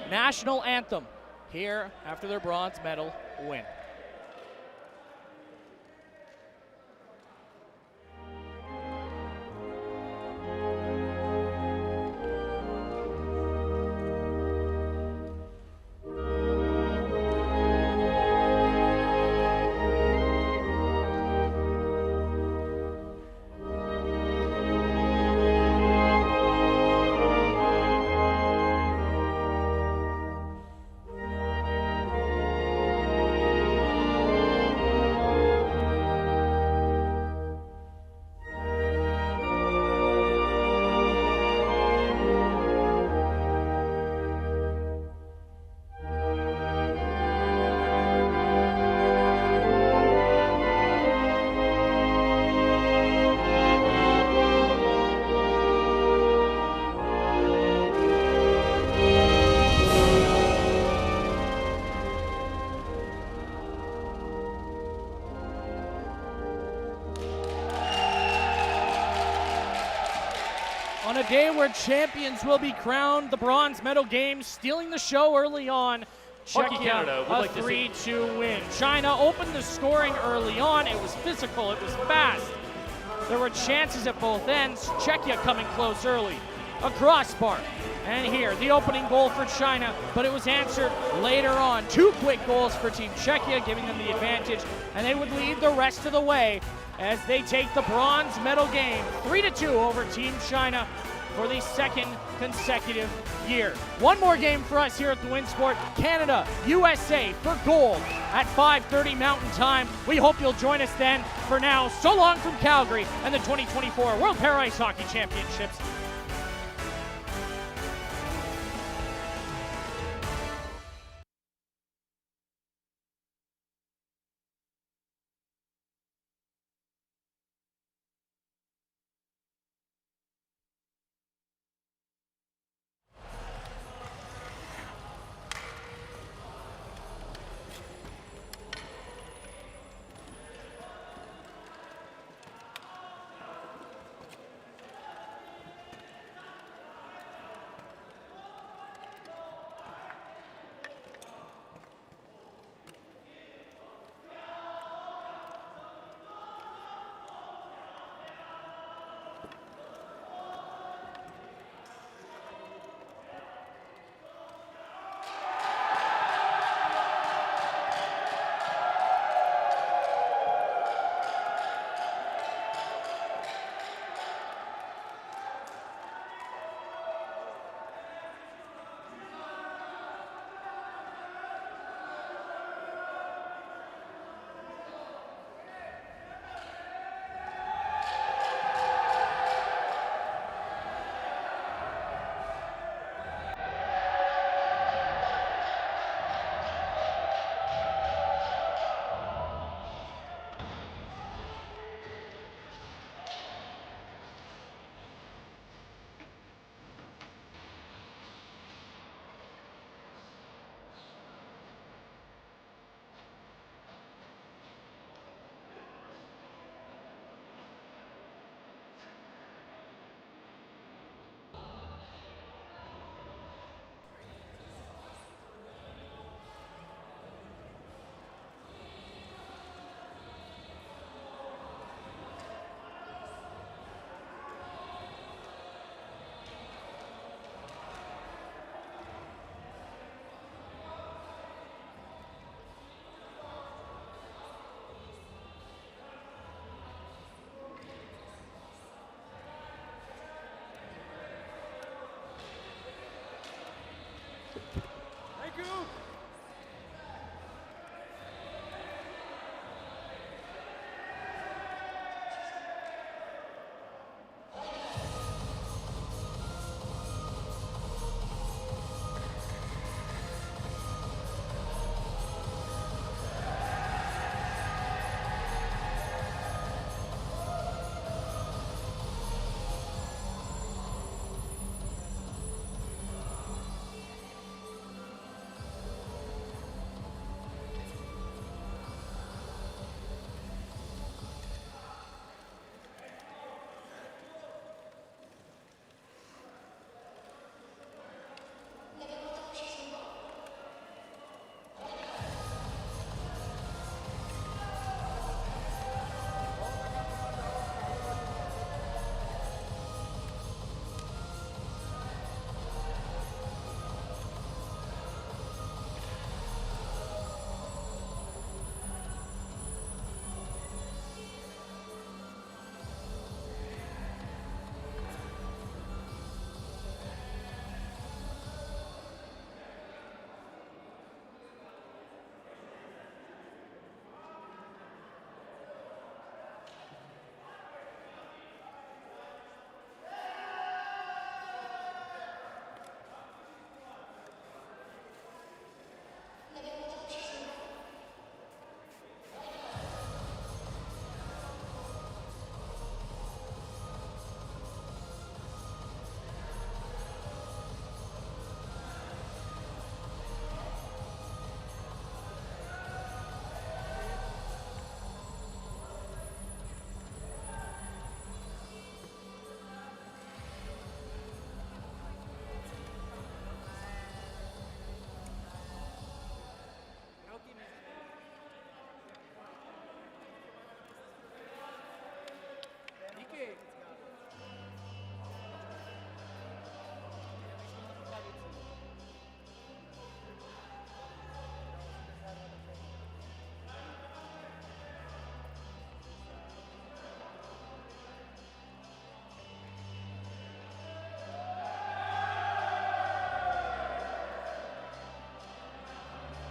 national anthem here after their bronze medal win. On a day where champions will be crowned, the bronze medal game stealing the show early on. Hockey Czechia, Canada would a like to see 3-2 win. China opened the scoring early on. It was physical, it was fast. There were chances at both ends. Czechia coming close early. A crossbar. And here, the opening goal for China, but it was answered later on. Two quick goals for Team Czechia, giving them the advantage, and they would lead the rest of the way as they take the bronze medal game 3-2 over Team China for the second consecutive year. One more game for us here at the Winsport. Canada, USA for gold at 5:30 Mountain Time. We hope you'll join us then. For now, so long from Calgary and the 2024 World Para Ice Hockey Championships.